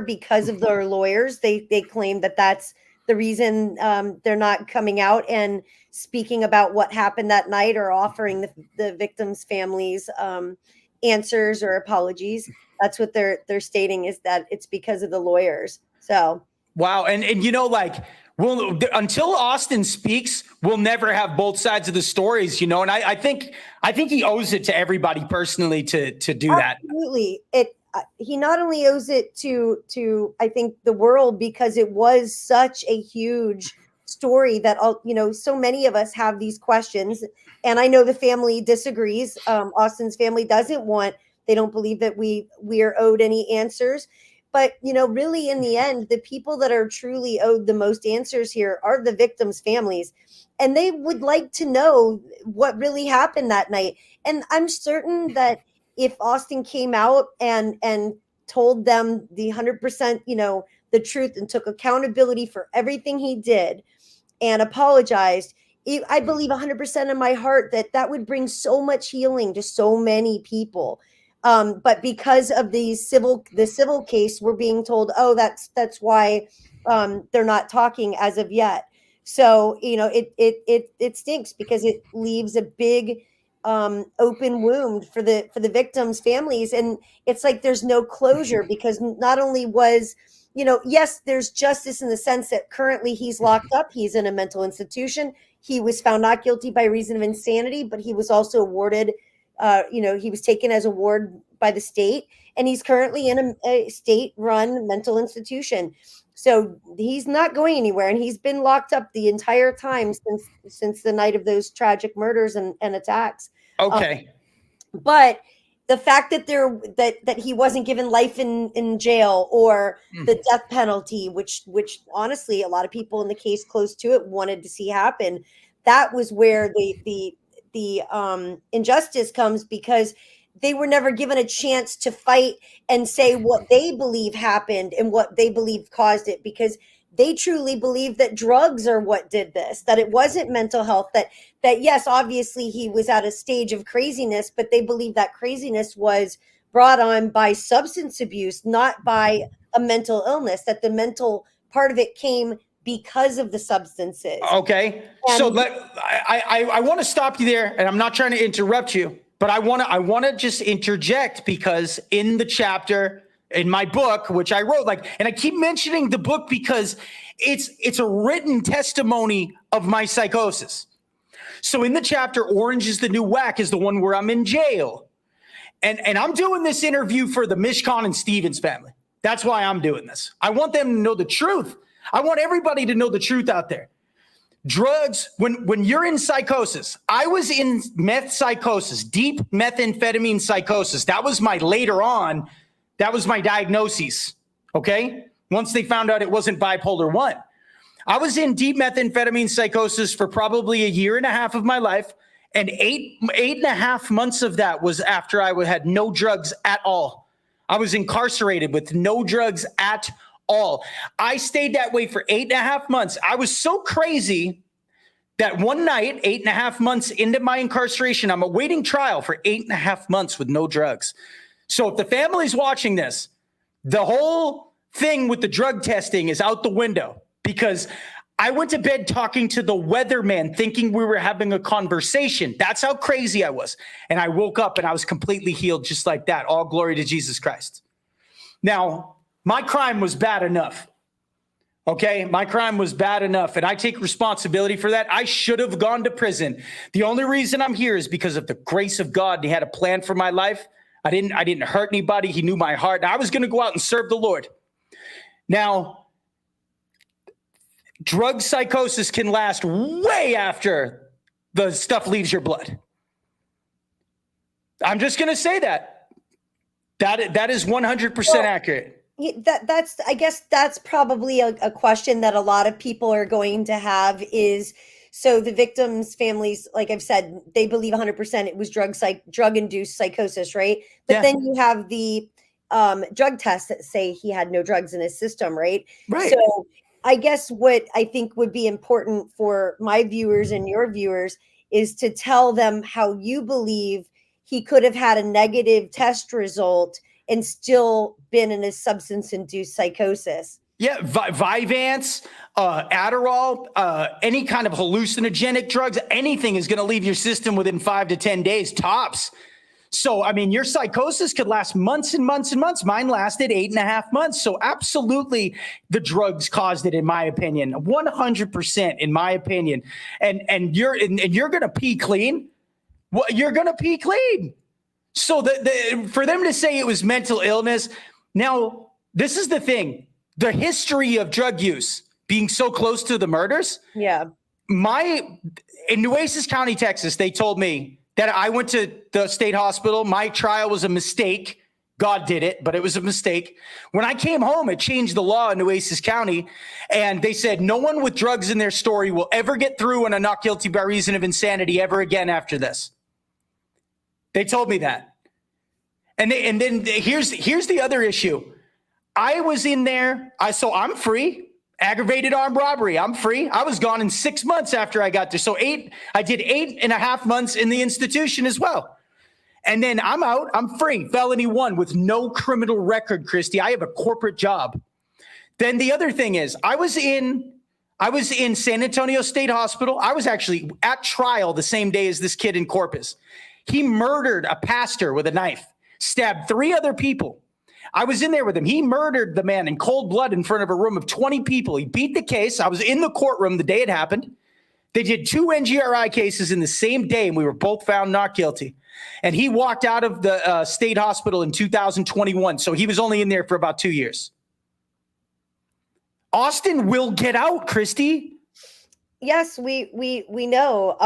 S2: because of their lawyers. They claim that that's the reason they're not coming out and speaking about what happened that night or offering the victims' families answers or apologies. That's what they're stating, is that it's because of the lawyers. So
S1: wow, and until Austin speaks, we'll never have both sides of the stories, and I think he owes it to everybody personally to do that.
S2: Absolutely. He not only owes it to I think the world, because it was such a huge story that so many of us have these questions, and I know the family disagrees. Austin's family they don't believe that we are owed any answers, but really in the end, the people that are truly owed the most answers here are the victims' families. and they would like to know what really happened that night. And I'm certain that if Austin came out and told them the 100%, the truth, and took accountability for everything he did and apologized, I believe 100% in my heart that that would bring so much healing to so many people. But because of the civil case, we're being told, oh, that's why they're not talking as of yet. So it stinks, because it leaves a big open wound for the victims' families, and it's like there's no closure, because not only was, yes, there's justice in the sense that currently he's locked up, he's in a mental institution, he was found not guilty by reason of insanity, but he was also awarded, he was taken as a ward by the state, and he's currently in a state-run mental institution. So he's not going anywhere, and he's been locked up the entire time since the night of those tragic murders and attacks.
S1: Okay.
S2: But the fact that that he wasn't given life in jail, or the death penalty, which honestly a lot of people in the case close to it wanted to see happen, that was where the injustice comes, because they were never given a chance to fight and say what they believe happened and what they believe caused it, because they truly believe that drugs are what did this, that it wasn't mental health, that yes, obviously he was at a stage of craziness, but they believe that craziness was brought on by substance abuse, not by a mental illness, that the mental part of it came because of the substances.
S1: Okay.
S2: And
S1: so I want to stop you there, and I'm not trying to interrupt you, but I want to just interject, because in the chapter in my book, which I wrote, and I keep mentioning the book because it's a written testimony of my psychosis. So in the chapter, Orange is the New Whack is the one where I'm in jail. And I'm doing this interview for the Mishcon and Stevens family. That's why I'm doing this. I want them to know the truth. I want everybody to know the truth out there. Drugs, when you're in psychosis, I was in meth psychosis, deep methamphetamine psychosis. That was my diagnosis, okay? Once they found out it wasn't bipolar 1. I was in deep methamphetamine psychosis for probably a year and a half of my life, and eight and a half months of that was after I had no drugs at all. I was incarcerated with no drugs at all. I stayed that way for 8.5 months. I was so crazy that one night, 8.5 months into my incarceration, I'm awaiting trial for 8.5 months with no drugs. So if the family's watching this, the whole thing with the drug testing is out the window, because I went to bed talking to the weatherman, thinking we were having a conversation. That's how crazy I was. And I woke up and I was completely healed just like that. All glory to Jesus Christ. Now, my crime was bad enough. Okay, my crime was bad enough, and I take responsibility for that. I should have gone to prison. The only reason I'm here is because of the grace of God. He had a plan for my life. I didn't hurt anybody. He knew my heart. I was going to go out and serve the Lord. Now, drug psychosis can last way after the stuff leaves your blood. I'm just going to say that. That is 100% accurate.
S2: That's I guess that's probably a question that a lot of people are going to have is, so the victims' families, like I've said, they believe 100% it was drug-induced psychosis, right? But then you have the drug tests that say he had no drugs in his system, right?
S1: Right.
S2: So I guess what I think would be important for my viewers and your viewers is to tell them how you believe he could have had a negative test result and still been in a substance-induced psychosis.
S1: Yeah, Vyvanse, Adderall, any kind of hallucinogenic drugs, anything is going to leave your system within 5 to 10 days, tops. So, I mean, your psychosis could last months and months and months. Mine lasted 8.5 months. So absolutely the drugs caused it, in my opinion, 100% in my opinion. And you're going to pee clean. Well, you're going to pee clean. So for them to say it was mental illness. Now, this is the thing. The history of drug use being so close to the murders.
S2: Yeah.
S1: In Nueces County, Texas, they told me that I went to the state hospital. My trial was a mistake. God did it, but it was a mistake. When I came home, it changed the law in Oasis County, and they said no one with drugs in their story will ever get through on a not guilty by reason of insanity ever again after this. They told me that. And then here's the other issue. I was in there. So I'm free. Aggravated armed robbery. I'm free. I was gone in 6 months after I got there. So I did 8.5 months in the institution as well. And then I'm out. I'm free. Felony 1 with no criminal record, Christy. I have a corporate job. Then the other thing is I was in San Antonio State Hospital. I was actually at trial the same day as this kid in Corpus. He murdered a pastor with a knife, stabbed 3 other people. I was in there with him. He murdered the man in cold blood in front of a room of 20 people. He beat the case. I was in the courtroom the day it happened. They did 2 NGRI cases in the same day, and we were both found not guilty. And he walked out of the state hospital in 2021. So he was only in there for about 2 years. Austin will get out, Christy.
S2: Yes, we know.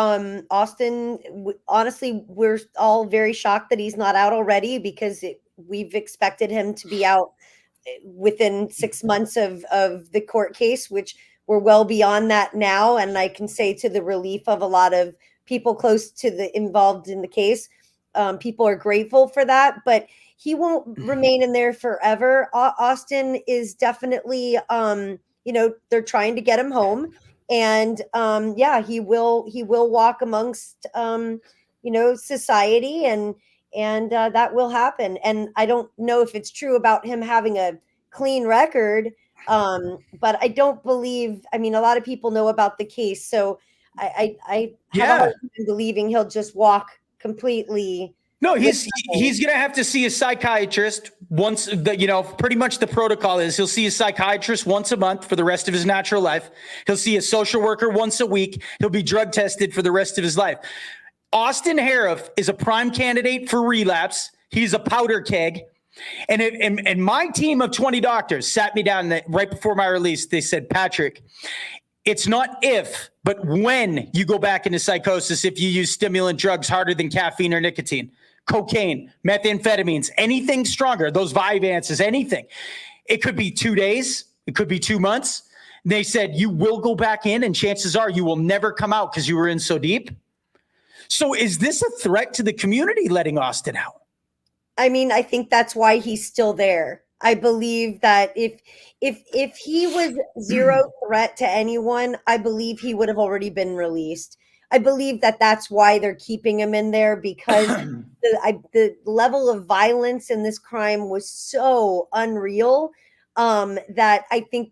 S2: Austin, honestly, we're all very shocked that he's not out already, because we've expected him to be out within 6 months of the court case, which we're well beyond that now. And I can say, to the relief of a lot of people close to the involved in the case, people are grateful for that, but he won't remain in there forever. Austin is definitely, they're trying to get him home, and he will walk amongst, society, and that will happen. And I don't know if it's true about him having a clean record, but I don't believe. I mean, a lot of people know about the case, so I have a hard time believing he'll just walk completely.
S1: No, he's going to have to see a psychiatrist once. Pretty much the protocol is he'll see a psychiatrist once a month for the rest of his natural life. He'll see a social worker once a week. He'll be drug tested for the rest of his life. Austin Harrouff is a prime candidate for relapse. He's a powder keg. And my team of 20 doctors sat me down right before my release. They said, Patrick, it's not if, but when you go back into psychosis if you use stimulant drugs harder than caffeine or nicotine, cocaine, methamphetamines, anything stronger, those Vyvances, anything. It could be 2 days. It could be 2 months. They said, you will go back in, and chances are you will never come out because you were in so deep. So is this a threat to the community, letting Austin out?
S2: I mean, I think that's why he's still there. I believe that if he was zero threat to anyone, I believe he would have already been released. I believe that that's why they're keeping him in there, because the level of violence in this crime was so unreal, that I think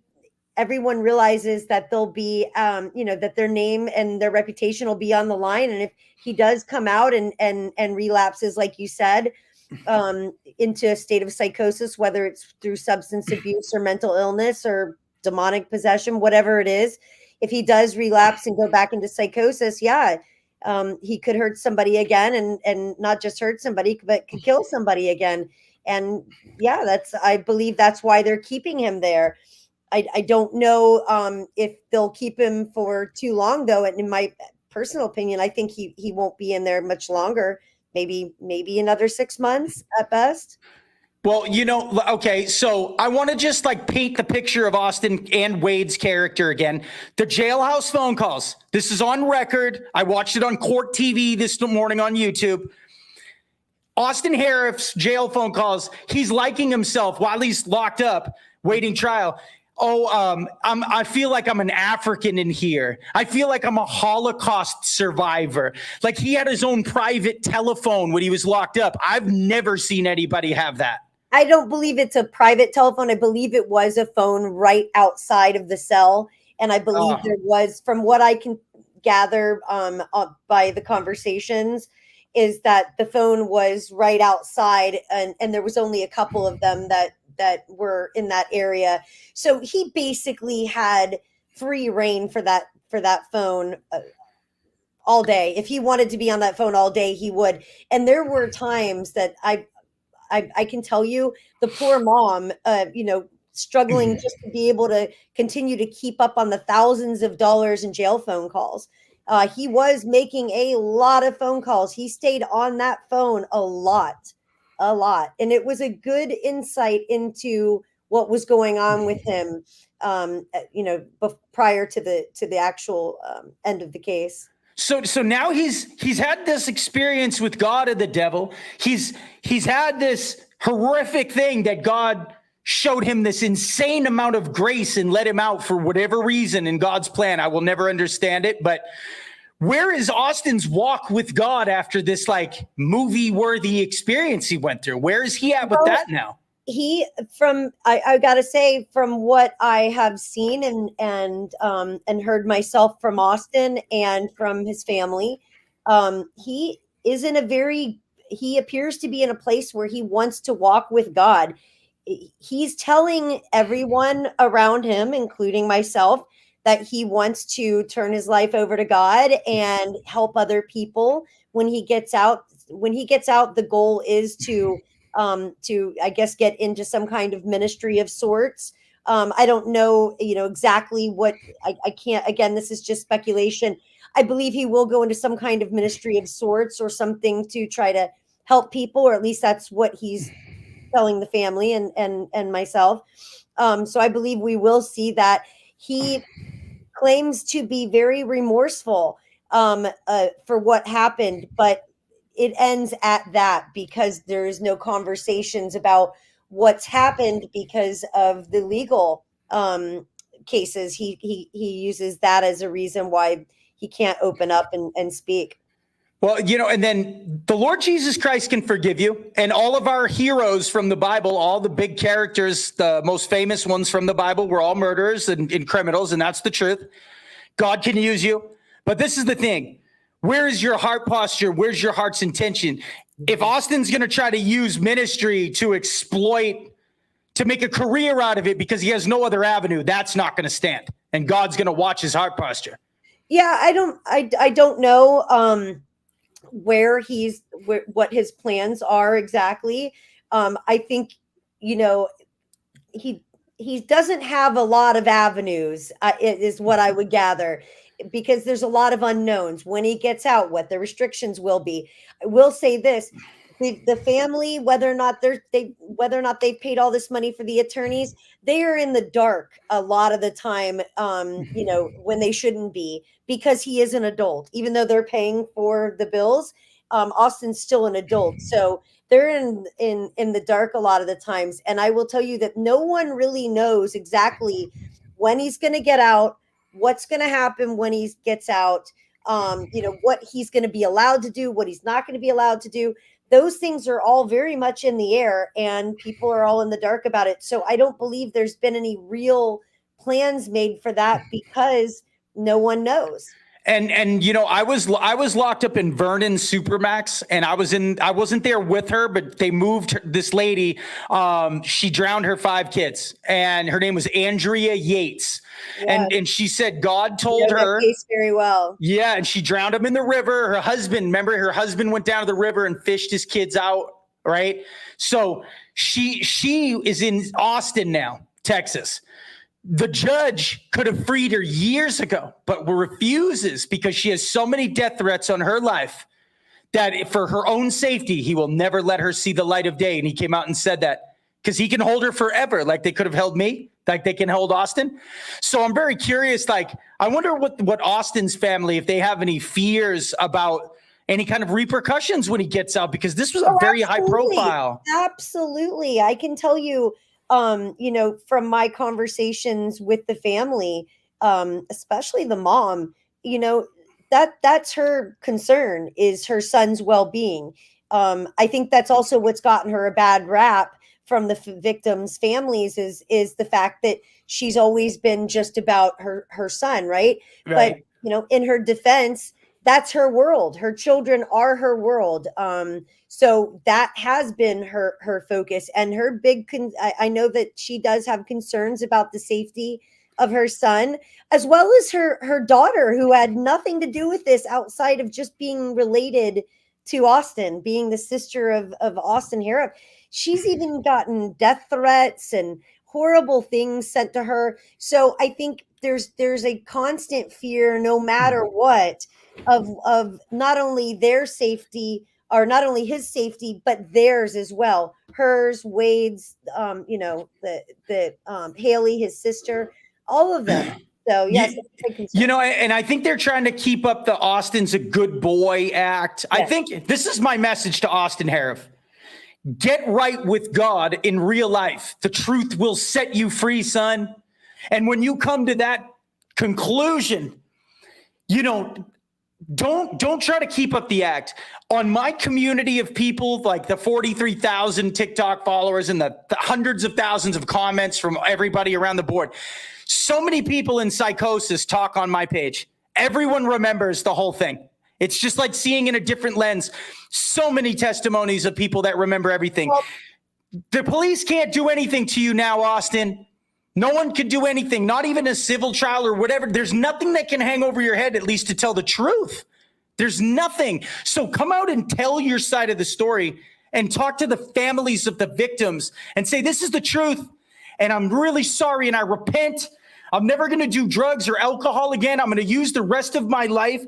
S2: everyone realizes that they'll be, that their name and their reputation will be on the line. And if he does come out and relapses, like you said, into a state of psychosis, whether it's through substance abuse or mental illness or demonic possession, whatever it is, if he does relapse and go back into psychosis, he could hurt somebody again, and not just hurt somebody, but could kill somebody again. And I believe that's why they're keeping him there. I don't know if they'll keep him for too long, though. And in my personal opinion, I think he won't be in there much longer. Maybe another 6 months at best.
S1: Well, okay, so I want to just paint the picture of Austin and Wade's character again. The jailhouse phone calls. This is on record. I watched it on Court TV this morning on YouTube. Austin Harrouff's jail phone calls. He's liking himself while he's locked up, waiting trial. I feel like I'm an African in here. I feel like I'm a Holocaust survivor. Like, he had his own private telephone when he was locked up. I've never seen anybody have that.
S2: I don't believe it's a private telephone. I believe it was a phone right outside of the cell. And I believe there was, from what I can gather by the conversations, is that the phone was right outside, and there was only a couple of them that were in that area. So he basically had free reign for that phone all day. If he wanted to be on that phone all day, he would. And there were times that I can tell you, the poor mom, struggling just to be able to continue to keep up on the thousands of dollars in jail phone calls. He was making a lot of phone calls. He stayed on that phone a lot. a lot. And it was a good insight into what was going on with him, prior to the actual end of the case.
S1: So now he's had this experience with God and the devil. He's had this horrific thing that God showed him this insane amount of grace and let him out for whatever reason in God's plan. I will never understand it, but where is Austin's walk with God after this like movie worthy experience he went through? Where is he at with that now?
S2: I gotta say, from what I have seen and heard myself from Austin and from his family, he is he appears to be in a place where he wants to walk with God. He's telling everyone around him, including myself, that he wants to turn his life over to God and help other people when he gets out. When he gets out, the goal is to I guess get into some kind of ministry of sorts. I don't know, exactly what. I can't. Again, this is just speculation. I believe he will go into some kind of ministry of sorts or something to try to help people, or at least that's what he's telling the family and myself. So I believe we will see that. He claims to be very remorseful for what happened, but it ends at that because there is no conversations about what's happened because of the legal cases. He uses that as a reason why he can't open up and speak.
S1: Well, and then the Lord Jesus Christ can forgive you. And all of our heroes from the Bible, all the big characters, the most famous ones from the Bible, were all murderers and criminals. And that's the truth. God can use you. But this is the thing. Where is your heart posture? Where's your heart's intention? If Austin's going to try to use ministry to exploit, to make a career out of it because he has no other avenue, that's not going to stand. And God's going to watch his heart posture.
S2: Yeah, I don't know what his plans are exactly. I think, he doesn't have a lot of avenues, is what I would gather, because there's a lot of unknowns when he gets out, what the restrictions will be. I will say this. The family, whether or not they've paid all this money for the attorneys, they are in the dark a lot of the time, when they shouldn't be, because he is an adult. Even though they're paying for the bills, Austin's still an adult. So they're in the dark a lot of the times. And I will tell you that no one really knows exactly when he's going to get out, what's going to happen when he gets out, what he's going to be allowed to do, what he's not going to be allowed to do. Those things are all very much in the air and people are all in the dark about it. So I don't believe there's been any real plans made for that because no one knows.
S1: And I was locked up in Vernon Supermax, and I wasn't there with her, but they moved this lady. She drowned her 5 kids, and her name was Andrea Yates. Yeah. And she said God told her
S2: case very well.
S1: Yeah, and she drowned him in the river. Her husband went down to the river and fished his kids out, right? So she is in Austin now, Texas. The judge could have freed her years ago, but refuses because she has so many death threats on her life that for her own safety, he will never let her see the light of day. And he came out and said that because he can hold her forever, like they could have held me, like they can hold Austin. So I'm very curious. Like, I wonder what Austin's family, if they have any fears about any kind of repercussions when he gets out, because this was a very high profile.
S2: Absolutely. I can tell you, from my conversations with the family, especially the mom, that's her concern, is her son's well-being. I think that's also what's gotten her a bad rap from the victims' families is the fact that she's always been just about her son, right? But, in her defense, that's her world. Her children are her world. So that has been her focus, and her big. I know that she does have concerns about the safety of her son, as well as her daughter, who had nothing to do with this outside of just being related to Austin, being the sister of Austin Harrouff. She's even gotten death threats and horrible things sent to her. So I think there's a constant fear, no matter what, of not only their safety, are not only his safety but theirs as well. Hers, Wade's, the Haley, his sister, all of them. So yes,
S1: You,
S2: it's a big concern.
S1: you know, and I think they're trying to keep up the Austin's a good boy act. I think this is my message to Austin Harrouff. Get right with God in real life. The truth will set you free, son. And when you come to that conclusion, don't try to keep up the act. On my community of people, like the 43,000 TikTok followers and the hundreds of thousands of comments from everybody around the board, so many people in psychosis talk on my page. Everyone remembers the whole thing. It's just like seeing in a different lens. So many testimonies of people that remember everything. Well, the police can't do anything to you now, Austin. No one could do anything, not even a civil trial or whatever. There's nothing that can hang over your head, at least to tell the truth. There's nothing. So come out and tell your side of the story and talk to the families of the victims and say, this is the truth. And I'm really sorry. And I repent. I'm never going to do drugs or alcohol again. I'm going to use the rest of my life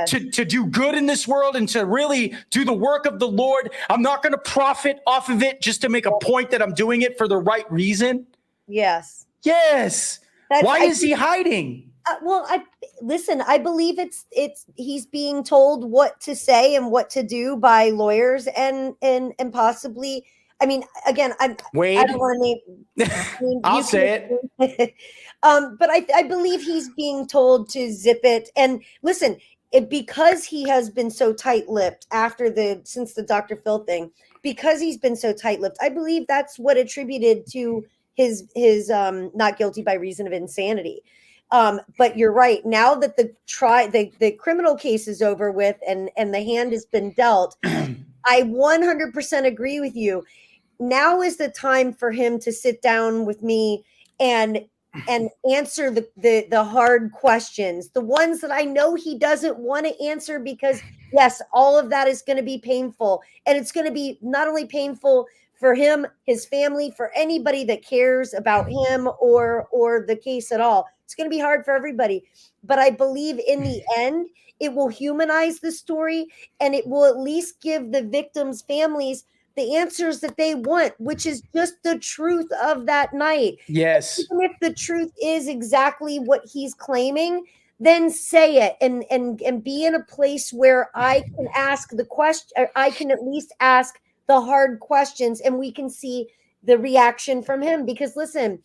S1: to do good in this world and to really do the work of the Lord. I'm not going to profit off of it just to make a point that I'm doing it for the right reason.
S2: Yes.
S1: Why is he hiding?
S2: I believe it's he's being told what to say and what to do by lawyers and possibly. I mean, again,
S1: Wade.
S2: I don't want to name.
S1: I'll say it.
S2: But I believe he's being told to zip it. And listen, because he has been so tight-lipped since the Dr. Phil thing, because he's been so tight-lipped, I believe that's what attributed to his not guilty by reason of insanity. But you're right. Now that the criminal case is over with and the hand has been dealt, I 100% agree with you. Now is the time for him to sit down with me and answer the hard questions, the ones that I know he doesn't want to answer, because yes, all of that is going to be painful, and it's going to be not only painful for him, his family, for anybody that cares about him or the case at all. It's going to be hard for everybody, but I believe in the end it will humanize the story, and it will at least give the victims' families the answers that they want, which is just the truth of that night.
S1: Yes.
S2: Even if the truth is exactly what he's claiming, then say it and be in a place where I can ask the question, or I can at least ask the hard questions, and we can see the reaction from him. Because listen,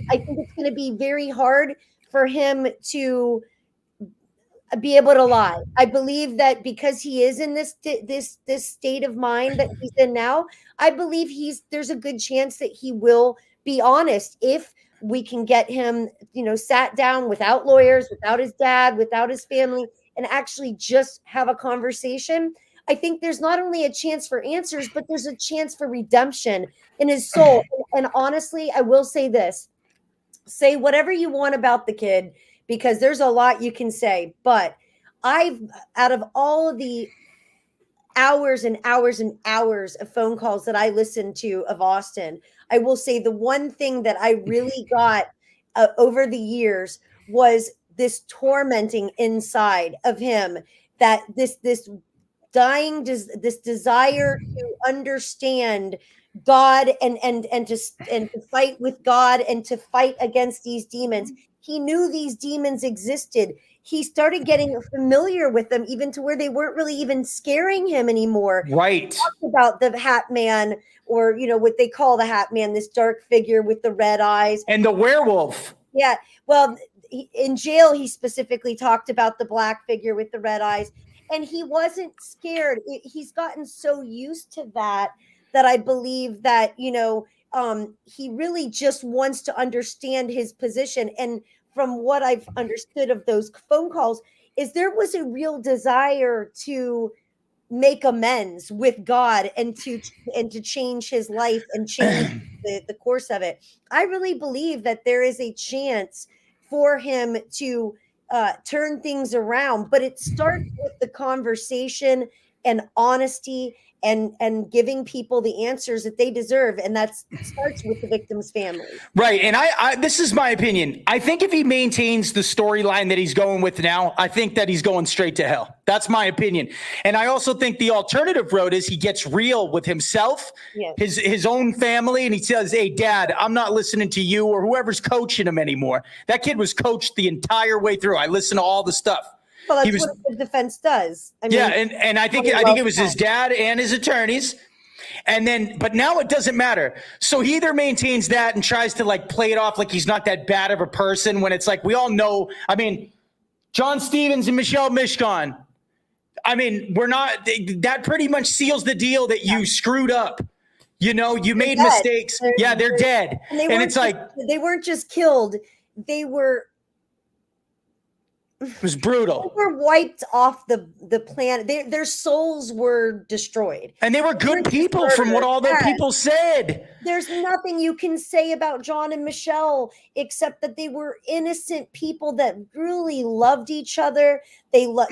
S2: I think it's going to be very hard for him to be able to lie. I believe that because he is in this state of mind that he's in now, I believe there's a good chance that he will be honest if we can get him, sat down without lawyers, without his dad, without his family, and actually just have a conversation. I think there's not only a chance for answers, but there's a chance for redemption in his soul. And honestly, I will say this: say whatever you want about the kid, because there's a lot you can say, but out of all of the hours and hours and hours of phone calls that I listened to of Austin, I will say the one thing that I really got over the years was this tormenting inside of him, that this dying, this desire to understand God and to fight with God and to fight against these demons. He knew these demons existed. He started getting familiar with them, even to where they weren't really even scaring him anymore.
S1: Right.
S2: He talked about the Hat Man, or what they call the Hat Man, this dark figure with the red eyes.
S1: And the werewolf.
S2: Yeah. Well, in jail, he specifically talked about the black figure with the red eyes, and he wasn't scared. He's gotten so used to that I believe that, he really just wants to understand his position. And from what I've understood of those phone calls, is there was a real desire to make amends with God and to change his life and change the course of it. I really believe that there is a chance for him to turn things around, but it starts with the conversation and honesty and giving people the answers that they deserve. And that starts with the victim's family.
S1: Right. And I this is my opinion. I think if he maintains the storyline that he's going with now, I think that he's going straight to hell. That's my opinion. And I also think the alternative road is he gets real with himself, his own family, and he says, hey, Dad, I'm not listening to you or whoever's coaching him anymore. That kid was coached the entire way through. I listened to all the stuff.
S2: Well, that's what the defense does. I mean,
S1: yeah, and I think it was his dad and his attorneys. And then, but now it doesn't matter. So he either maintains that and tries to like play it off like he's not that bad of a person when it's like, we all know, I mean, John Stevens and Michelle Mishkan, I mean, that pretty much seals the deal that you screwed up. You know, you made mistakes. They're dead. And it's like,
S2: they weren't just killed.
S1: It was brutal.
S2: They were wiped off the planet. Their souls were destroyed.
S1: And they were good people from what all the people said.
S2: There's nothing you can say about John and Michelle except that they were innocent people that really loved each other.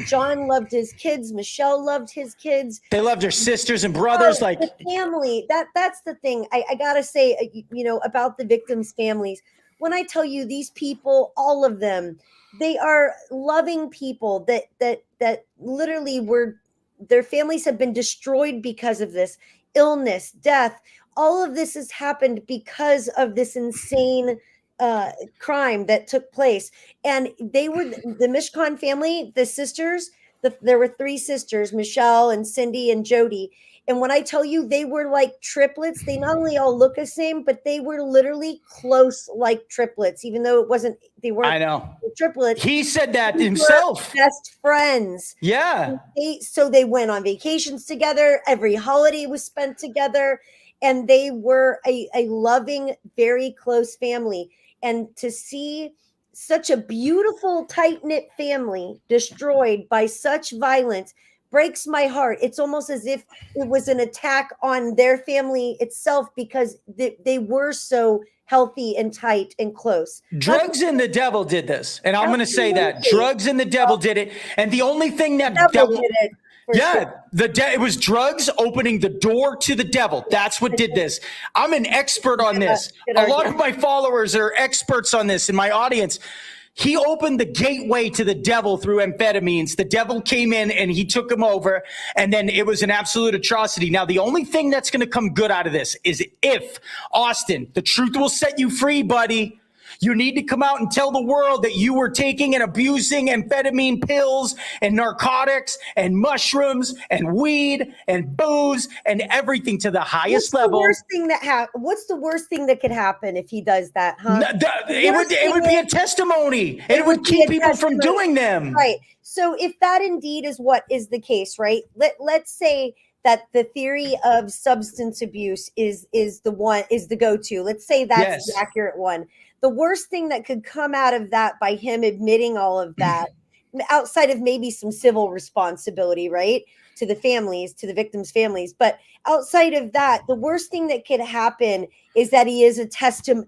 S2: John loved his kids. Michelle loved his kids.
S1: They loved their sisters and brothers.
S2: The family. That's the thing. I gotta say, about the victims' families. When I tell you these people, all of them, they are loving people that literally their families have been destroyed because of this illness, death. All of this has happened because of this insane crime that took place. And they were the Mishkan family, the sisters. There were 3 sisters, Michelle and Cindy and Jody. And when I tell you they were like triplets, they not only all look the same, but they were literally close like triplets, even though they weren't.
S1: I know.
S2: Triplets.
S1: He said that himself.
S2: Best friends.
S1: Yeah.
S2: So they went on vacations together. Every holiday was spent together. And they were a loving, very close family. And to see such a beautiful, tight-knit family destroyed by such violence breaks my heart. It's almost as if it was an attack on their family itself because they were so healthy and tight and close.
S1: Drugs and the devil did this. And I'm going to say that. Drugs and the devil did it. And the only thing that
S2: devil did it.
S1: Yeah, it was drugs opening the door to the devil. That's what did this. I'm an expert on this. A lot of my followers are experts on this in my audience. He opened the gateway to the devil through amphetamines. The devil came in and he took him over, and then it was an absolute atrocity. Now, the only thing that's going to come good out of this is if, Austin, the truth will set you free, buddy. You need to come out and tell the world that you were taking and abusing amphetamine pills and narcotics and mushrooms and weed and booze and everything to the highest level.
S2: What's the worst thing that could happen if he does that, huh?
S1: It would be a testimony. It would keep people from doing them.
S2: Right. So if that indeed is what is the case, right? Let's say that the theory of substance abuse is the go-to. Let's say that's the accurate one. The worst thing that could come out of that by him admitting all of that, outside of maybe some civil responsibility, right, to the families, to the victims' families, but outside of that, the worst thing that could happen is that he is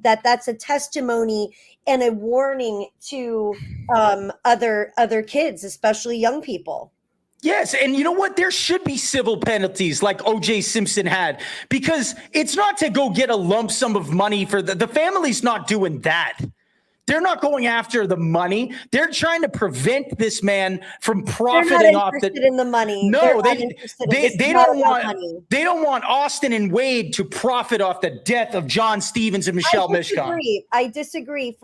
S2: that's a testimony and a warning to other kids, especially young people.
S1: Yes, and you know what? There should be civil penalties like O.J. Simpson had, because it's not to go get a lump sum of money for the family's not doing that. They're not going after the money. They're trying to prevent this man from profiting off
S2: the money.
S1: No, they don't want Austin and Wade to profit off the death of John Stevens and Michelle Mishkan.
S2: I disagree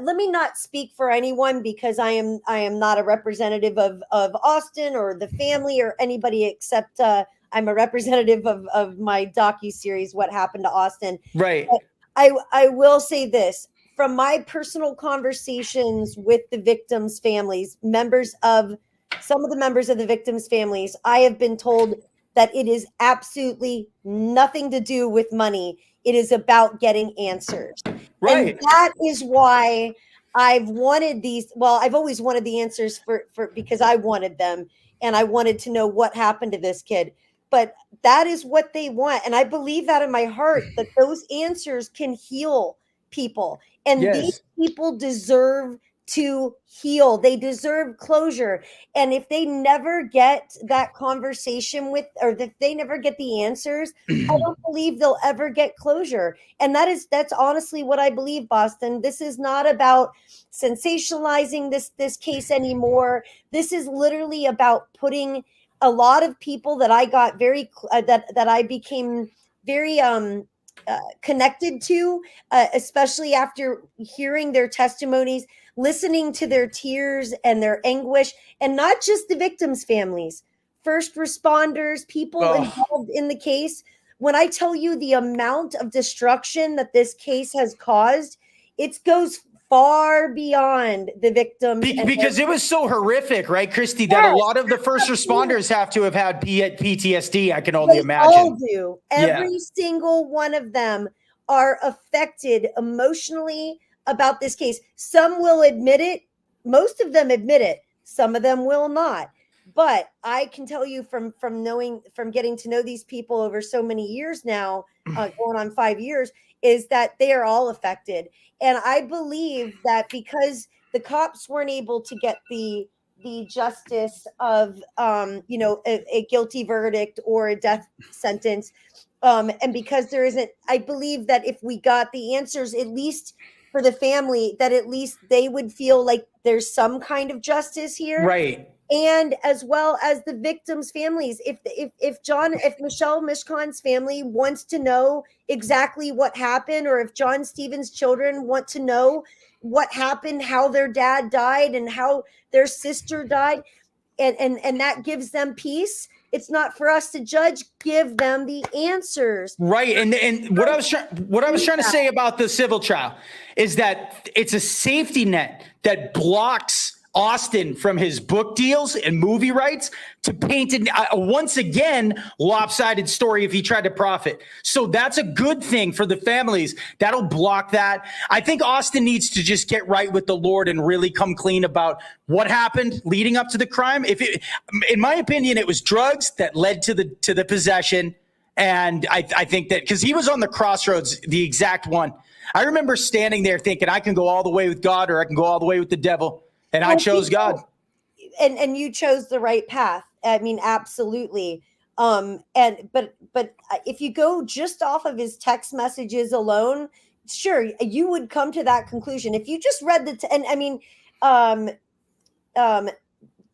S2: let me not speak for anyone because I am not a representative of Austin or the family or anybody except I'm a representative of my docuseries, What Happened to Austin.
S1: Right.
S2: But I will say this, from my personal conversations with the victims' families, some of the members of the victims' families, I have been told that it is absolutely nothing to do with money. It is about getting answers.
S1: Right.
S2: And that is why I've wanted these. Well, I've always wanted the answers for because I wanted them and I wanted to know what happened to this kid. But that is what they want. And I believe that in my heart, that those answers can heal people. And these people deserve to heal. They deserve closure. And if they never get that conversation with, or if they never get the answers, I don't believe they'll ever get closure. And that's honestly what I believe, Boston. This is not about sensationalizing this case anymore. This is literally about putting a lot of people that I got that I became very connected to, especially after hearing their testimonies, listening to their tears and their anguish, and not just the victims' families, first responders, people involved in the case. When I tell you the amount of destruction that this case has caused, it goes far beyond the victims.
S1: Because it was so horrific, right, Christy, that a lot of the first responders have to have had PTSD, I can only imagine.
S2: All do. Every single one of them are affected emotionally about this case. Some will admit it. Most of them admit it. Some of them will not. But I can tell you from getting to know these people over so many years now, going on 5 years, is that they are all affected. And I believe that because the cops weren't able to get the justice of, a guilty verdict or a death sentence, and because there isn't, I believe that if we got the answers, at least for the family, that at least they would feel like there's some kind of justice here.
S1: Right.
S2: And as well as the victims' families, if Michelle Mishkon's family wants to know exactly what happened, or if John Stevens' children want to know what happened, how their dad died and how their sister died, and that gives them peace. It's not for us to judge. Give them the answers.
S1: Right. And what I was trying to say about the civil trial is that it's a safety net that blocks Austin from his book deals and movie rights to paint a once again lopsided story if he tried to profit. So that's a good thing for the families. That'll block that. I think Austin needs to just get right with the Lord and really come clean about what happened leading up to the crime. In my opinion, it was drugs that led to the possession. And I think that because he was on the crossroads, the exact one. I remember standing there thinking I can go all the way with God or I can go all the way with the devil. And I chose God.
S2: And you chose the right path. I mean, absolutely. But if you go just off of his text messages alone, sure, you would come to that conclusion. If you just read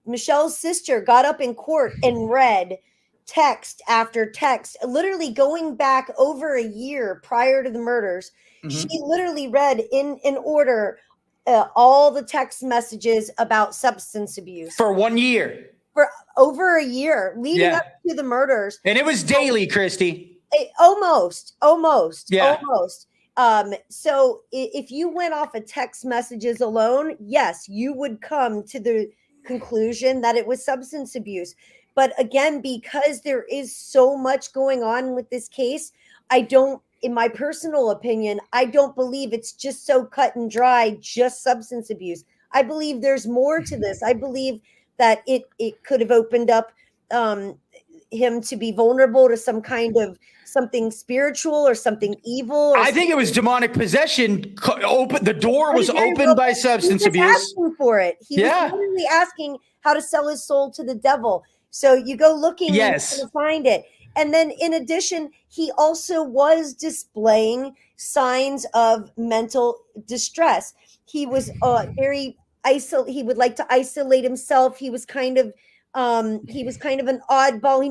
S2: Michelle's sister got up in court and read text after text, literally going back over a year prior to the murders. Mm-hmm. She literally read in order all the text messages about substance abuse
S1: for 1 year,
S2: for over a year leading up to the murders.
S1: And it was daily, Christy.
S2: Almost. So if you went off of text messages alone, yes, you would come to the conclusion that it was substance abuse. But again, because there is so much going on with this case, in my personal opinion, I don't believe it's just so cut and dry, just substance abuse. I believe there's more to this. I believe that it could have opened up him to be vulnerable to some kind of something spiritual or something evil. I
S1: think it was demonic possession. The door was opened by substance abuse. He was
S2: asking for it. He was literally asking how to sell his soul to the devil. So you go looking and to find it. And then in addition, he also was displaying signs of mental distress. He was very isolated. He would like to isolate himself. He was kind of an oddball.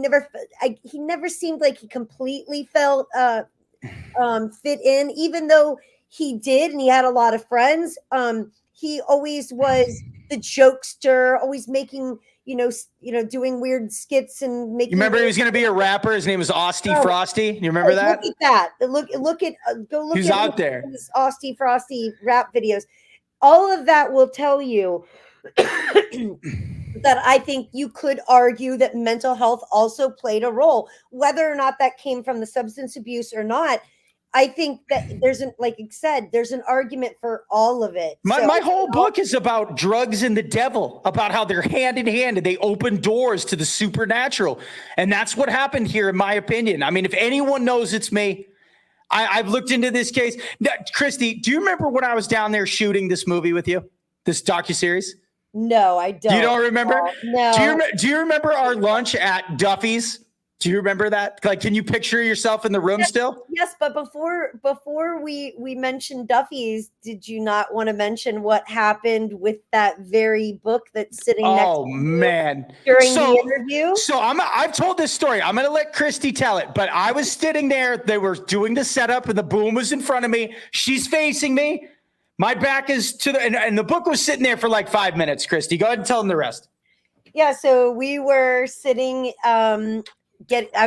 S2: He never seemed like he completely felt fit in, even though he did, and he had a lot of friends. He always was the jokester, always making, doing weird skits and making.
S1: You remember he was going to be a rapper? His name was Austin Frosty. You remember that?
S2: Look at that. Go look.
S1: He's out there.
S2: His Austin Frosty rap videos. All of that will tell you that I think you could argue that mental health also played a role, whether or not that came from the substance abuse or not. I think that there's an argument for all of it.
S1: My whole book is about drugs and the devil, about how they're hand in hand and they open doors to the supernatural. And that's what happened here, in my opinion. I mean, if anyone knows, it's me. I've looked into this case. Christy, do you remember when I was down there shooting this movie with you? This docuseries?
S2: No, I don't.
S1: You don't remember?
S2: No.
S1: Do you remember our lunch at Duffy's? Do you remember that? Like, can you picture yourself in the room still?
S2: Yes, but before we mentioned Duffy's, did you not want to mention what happened with that very book that's sitting next to you
S1: man.
S2: during the interview?
S1: So I've told this story. I'm going to let Christy tell it, but I was sitting there. They were doing the setup and the boom was in front of me. She's facing me. My back is to and the book was sitting there for like 5 minutes. Christy, go ahead and tell them the rest.
S2: Yeah, so we were sitting, I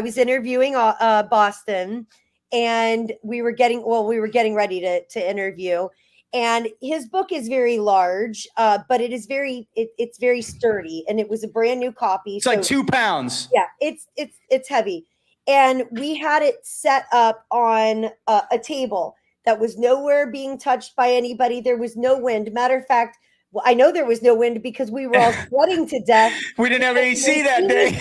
S2: was interviewing Boston, and we were getting ready to interview, and his book is very large, but it is it's very sturdy, and it was a brand new copy.
S1: It's like 2 pounds.
S2: Yeah, it's heavy, and we had it set up on a table that was nowhere being touched by anybody. There was no wind. Matter of fact, well, I know there was no wind because we were all sweating to death.
S1: We didn't have AC that day.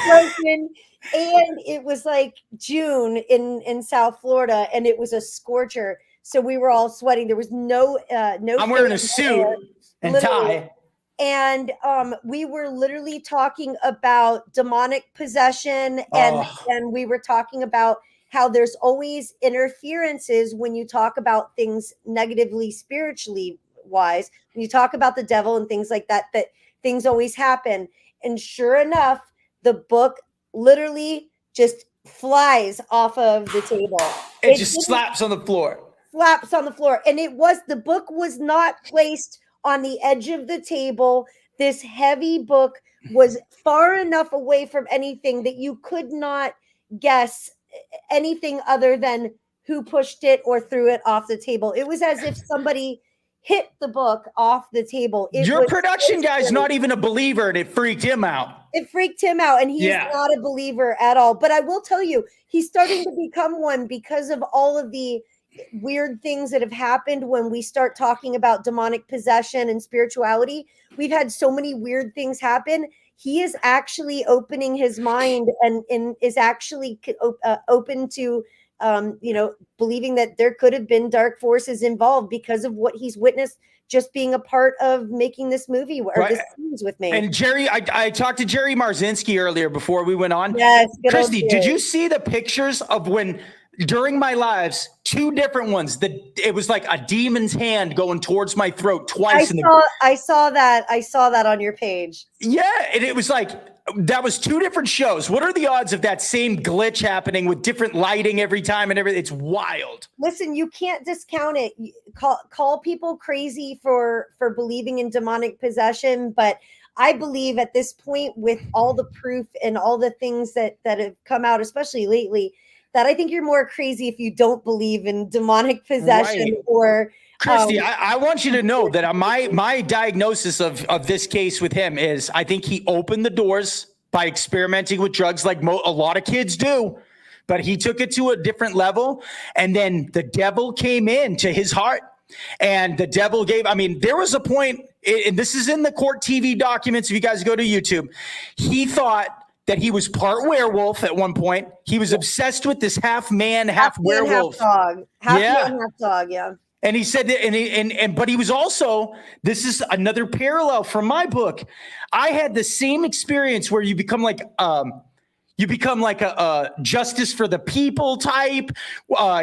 S2: And it was like June in South Florida, and it was a scorcher. So we were all sweating. There was no.
S1: I'm wearing a suit and tie.
S2: And we were literally talking about demonic possession, and we were talking about how there's always interferences when you talk about things negatively, spiritually wise. When you talk about the devil and things like that, that things always happen. And sure enough, the book literally just flies off of the table.
S1: It just slaps on the floor.
S2: Slaps on the floor. And the book was not placed on the edge of the table. This heavy book was far enough away from anything that you could not guess anything other than who pushed it or threw it off the table. It was as if somebody hit the book off the table.
S1: Your production guy's not even a believer, and it freaked him out.
S2: It freaked him out, and he's not a believer at all. But I will tell you, he's starting to become one because of all of the weird things that have happened when we start talking about demonic possession and spirituality. We've had so many weird things happen. He is actually opening his mind and is actually open to believing that there could have been dark forces involved because of what he's witnessed just being a part of making this movie or this series with me.
S1: And Jerry, I talked to Jerry Marzinski earlier before we went on.
S2: Yes.
S1: Christy, did you see the pictures of when during my lives, 2 different ones, it was like a demon's hand going towards my throat twice.
S2: I saw that on your page.
S1: Yeah. And it was like, that was 2 different shows. What are the odds of that same glitch happening with different lighting every time and everything? It's wild.
S2: Listen, you can't discount it. Call people crazy for believing in demonic possession, but I believe at this point, with all the proof and all the things that have come out, especially lately, that I think you're more crazy if you don't believe in demonic possession or.
S1: Christy, I want you to know that my diagnosis of this case with him is I think he opened the doors by experimenting with drugs like a lot of kids do, but he took it to a different level. And then the devil came into his heart, and the devil there was a point, and this is in the court TV documents. If you guys go to YouTube, he thought that he was part werewolf at one point. He was obsessed with this half man, half werewolf.
S2: Half dog. Half man, half dog, yeah.
S1: And he said that, but he was also, this is another parallel from my book. I had the same experience where you become like a justice for the people type.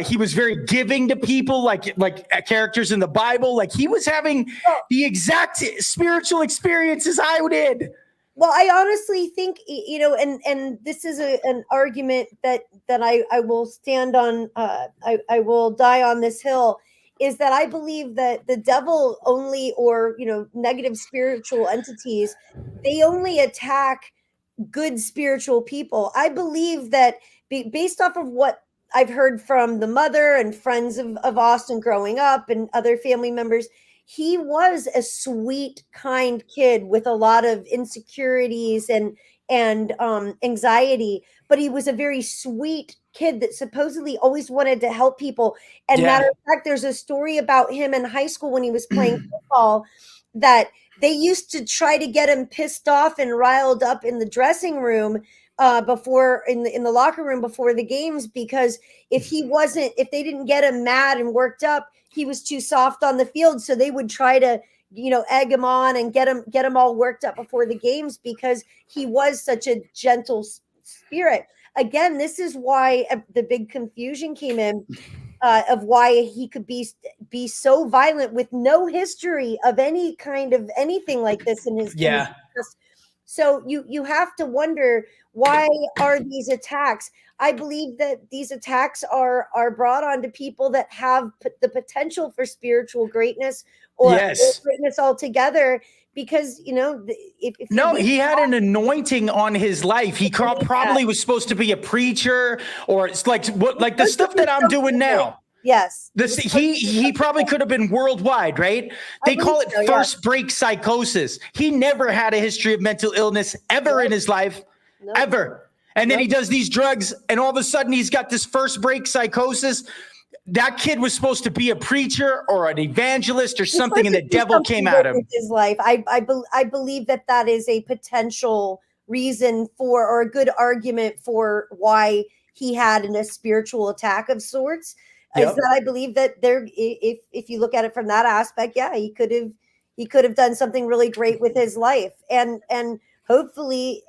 S1: He was very giving to people, like characters in the Bible. Like he was having the exact spiritual experiences I did.
S2: Well, I honestly think, and this is an argument that I will stand on. I will die on this hill. Is that I believe that the devil only, or negative spiritual entities, they only attack good spiritual people. I believe that based off of what I've heard from the mother and friends of Austin growing up and other family members, he was a sweet, kind kid with a lot of insecurities and anxiety, but he was a very sweet kid that supposedly always wanted to help people. And matter of fact, there's a story about him in high school when he was playing football that they used to try to get him pissed off and riled up in the dressing room before in the locker room before the games, because if they didn't get him mad and worked up, he was too soft on the field. So they would try to egg him on and get him all worked up before the games, because he was such a gentle spirit. Again, this is why the big confusion came in, of why he could be so violent with no history of any kind of anything like this in his past. So you have to wonder, why are these attacks? I believe that these attacks are brought on to people that have the potential for spiritual greatness or greatness altogether. Because if
S1: he had an anointing on his life. He probably was supposed to be a preacher, or it's like the stuff that I'm doing now.
S2: Yes.
S1: He probably could have been worldwide, right? They call it first break psychosis. He never had a history of mental illness ever in his life, ever. And then he does these drugs, and all of a sudden he's got this first break psychosis. That kid was supposed to be a preacher or an evangelist or something, and the devil came at him.
S2: His life. I believe that is a potential reason for, or a good argument for, why he had a spiritual attack of sorts. Is that I believe that if you look at it from that aspect, he could have done something really great with his life, and hopefully,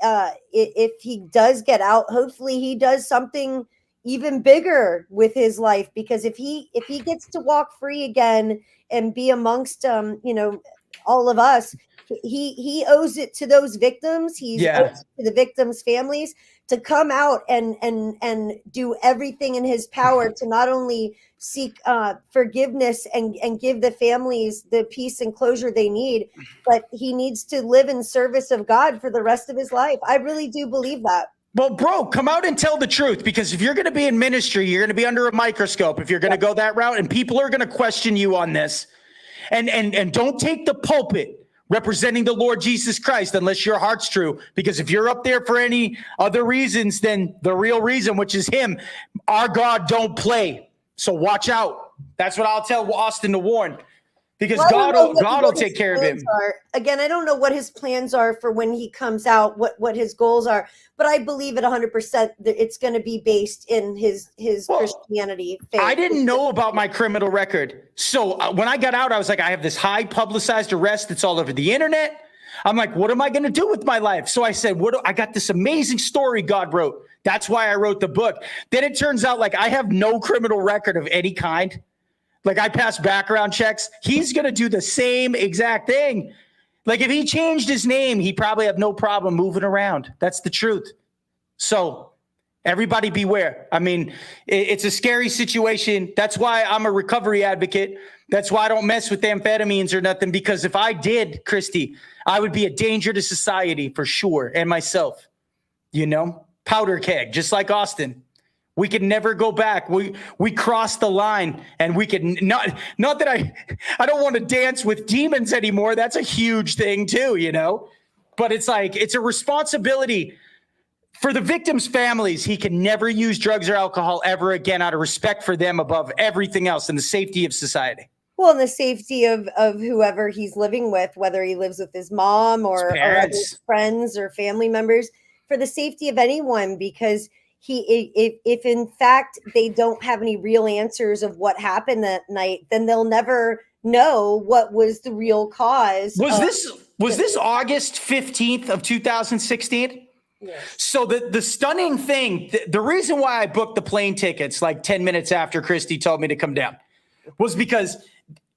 S2: if he does get out, hopefully he does something even bigger with his life, because if he gets to walk free again and be amongst all of us, he owes it to those victims. Owes it to the victims' families to come out and do everything in his power to not only seek forgiveness and give the families the peace and closure they need, but he needs to live in service of God for the rest of his life. I really do believe that.
S1: Well, bro, come out and tell the truth, because if you're going to be in ministry, you're going to be under a microscope if you're going to go that route, and people are going to question you on this. And don't take the pulpit representing the Lord Jesus Christ unless your heart's true, because if you're up there for any other reasons than the real reason, which is him, our God don't play. So watch out. That's what I'll tell Austin to warn. Because God will take care of him.
S2: Again, I don't know what his plans are for when he comes out, what his goals are, but I believe it 100% that it's going to be based in his Christianity faith.
S1: I didn't know about my criminal record. So when I got out, I was like, I have this high publicized arrest that's all over the internet. I'm like, what am I going to do with my life? So I said, I got this amazing story God wrote. That's why I wrote the book. Then it turns out like I have no criminal record of any kind. Like I pass background checks. He's going to do the same exact thing. Like if he changed his name, he probably have no problem moving around. That's the truth. So everybody beware. I mean, it's a scary situation. That's why I'm a recovery advocate. That's why I don't mess with amphetamines or nothing, because if I did, Christy, I would be a danger to society for sure. And myself, powder keg, just like Austin. We could never go back. We crossed the line, and we could not that I don't want to dance with demons anymore. That's a huge thing too, but it's like, it's a responsibility for the victims' families. He can never use drugs or alcohol ever again, out of respect for them above everything else and the safety of society.
S2: Well, and the safety of whoever he's living with, whether he lives with his mom or his friends or family members, for the safety of anyone, because if in fact they don't have any real answers of what happened that night, then they'll never know what was the real cause.
S1: Was this August 15th of 2016?
S2: Yes.
S1: So the stunning thing, the reason why I booked the plane tickets like 10 minutes after Christy told me to come down was because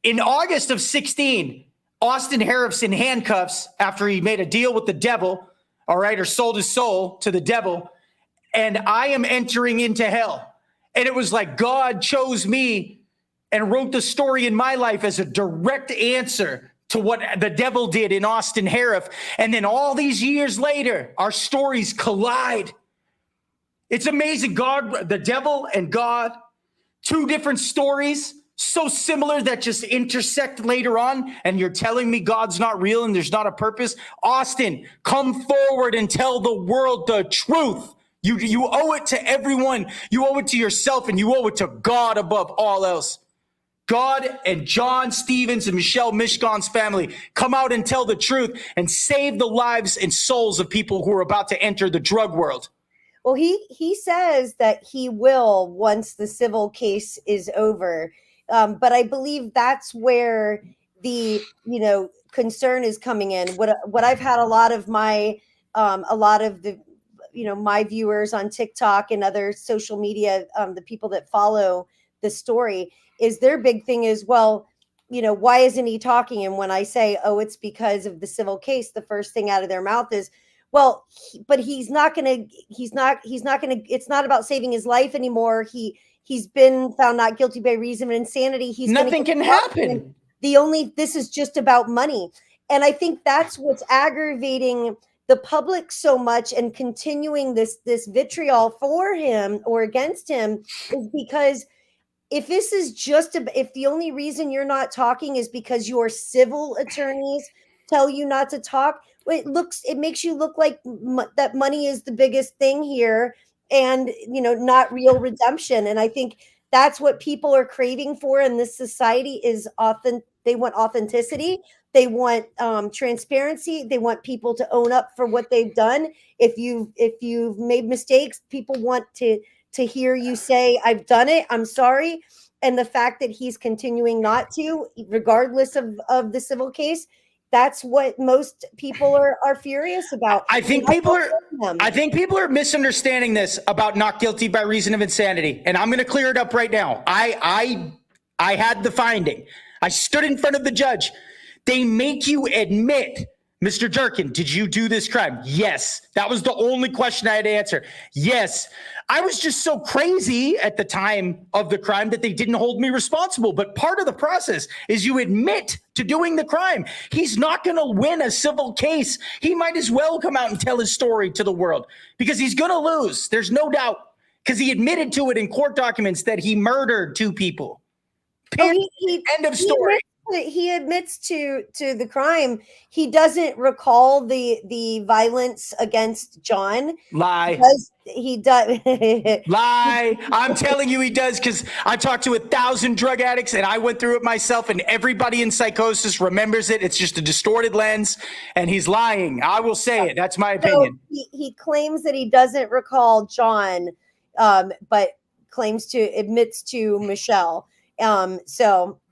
S1: in August of 16, Austin Harrouff's in handcuffs after he made a deal with the devil, or sold his soul to the devil. And I am entering into hell. And it was like God chose me and wrote the story in my life as a direct answer to what the devil did in Austin Harrouff. And then all these years later, our stories collide. It's amazing. God, the devil and God, two different stories, so similar that just intersect later on. And you're telling me God's not real and there's not a purpose? Austin, come forward and tell the world the truth. You owe it to everyone. You owe it to yourself, and you owe it to God above all else. God and John Stevens and Michelle Mishkon's family, come out and tell the truth and save the lives and souls of people who are about to enter the drug world.
S2: Well, he says that he will once the civil case is over. But I believe that's where the concern is coming in. What I've had a lot of the my viewers on TikTok and other social media, the people that follow the story, is their big thing is, well, why isn't he talking? And when I say, oh, it's because of the civil case, the first thing out of their mouth is, well, but he's not gonna, it's not about saving his life anymore. He's been found not guilty by reason of insanity.
S1: Nothing can happen.
S2: This is just about money. And I think that's what's aggravating the public so much and continuing this vitriol for him or against him, is because if this is if the only reason you're not talking is because your civil attorneys tell you not to talk, it makes you look like that money is the biggest thing here, and not real redemption. And I think that's what people are craving for in this society is they want authenticity. They want transparency. They want people to own up for what they've done. If you've made mistakes, people want to hear you say, I've done it, I'm sorry. And the fact that he's continuing not to, regardless of the civil case, that's what most people are furious about.
S1: I think people are misunderstanding this about not guilty by reason of insanity. And I'm going to clear it up right now. I had the finding. I stood in front of the judge. They make you admit, Mr. Durkin, did you do this crime? Yes. That was the only question I had to answer. Yes. I was just so crazy at the time of the crime that they didn't hold me responsible. But part of the process is you admit to doing the crime. He's not going to win a civil case. He might as well come out and tell his story to the world because he's going to lose. There's no doubt, because he admitted to it in court documents that he murdered 2 people. Period. End of story.
S2: He admits to the crime. He doesn't recall the violence against John.
S1: Lie.
S2: He does.
S1: Lie. I'm telling you he does, because I talked to 1,000 drug addicts and I went through it myself, and everybody in psychosis remembers it. It's just a distorted lens, and he's lying. I will say it. That's my opinion.
S2: So he claims that he doesn't recall John, but admits to Michelle.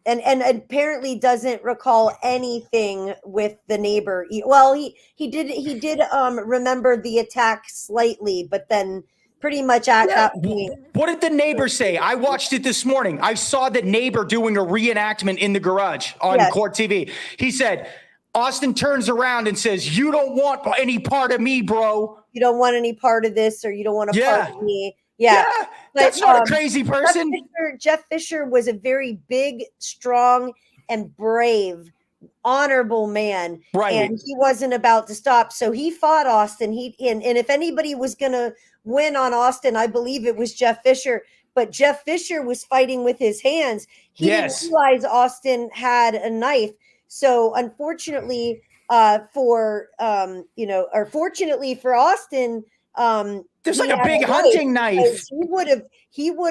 S2: And apparently doesn't recall anything with the neighbor. Well, he did remember the attack slightly, but then pretty much at that point.
S1: What did the neighbor say? I watched it this morning. I saw the neighbor doing a reenactment in the garage on court TV. He said, Austin turns around and says, "You don't want any part of me, bro.
S2: You don't want any part of this, or you don't want a part of me."
S1: Yeah, that's not a crazy person.
S2: Jeff Fisher was a very big, strong, and brave, honorable man.
S1: Right.
S2: And he wasn't about to stop. So he fought Austin. And if anybody was going to win on Austin, I believe it was Jeff Fisher. But Jeff Fisher was fighting with his hands. He didn't realize Austin had a knife. So unfortunately fortunately for Austin,
S1: there's like a big hunting knife.
S2: He would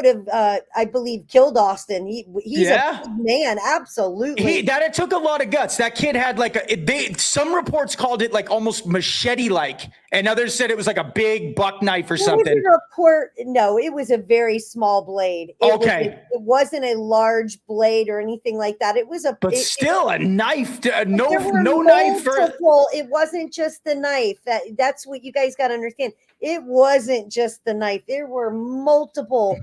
S2: have I believe killed Austin. He's a big man, absolutely.
S1: It took a lot of guts. That kid had some reports called it like almost machete-like, and others said it was like a big buck knife or something.
S2: No, it was a very small blade. It wasn't a large blade or anything like that. It was still a knife. No knife. It wasn't just the knife. That's what you guys got to understand. It wasn't just the knife. There were multiple,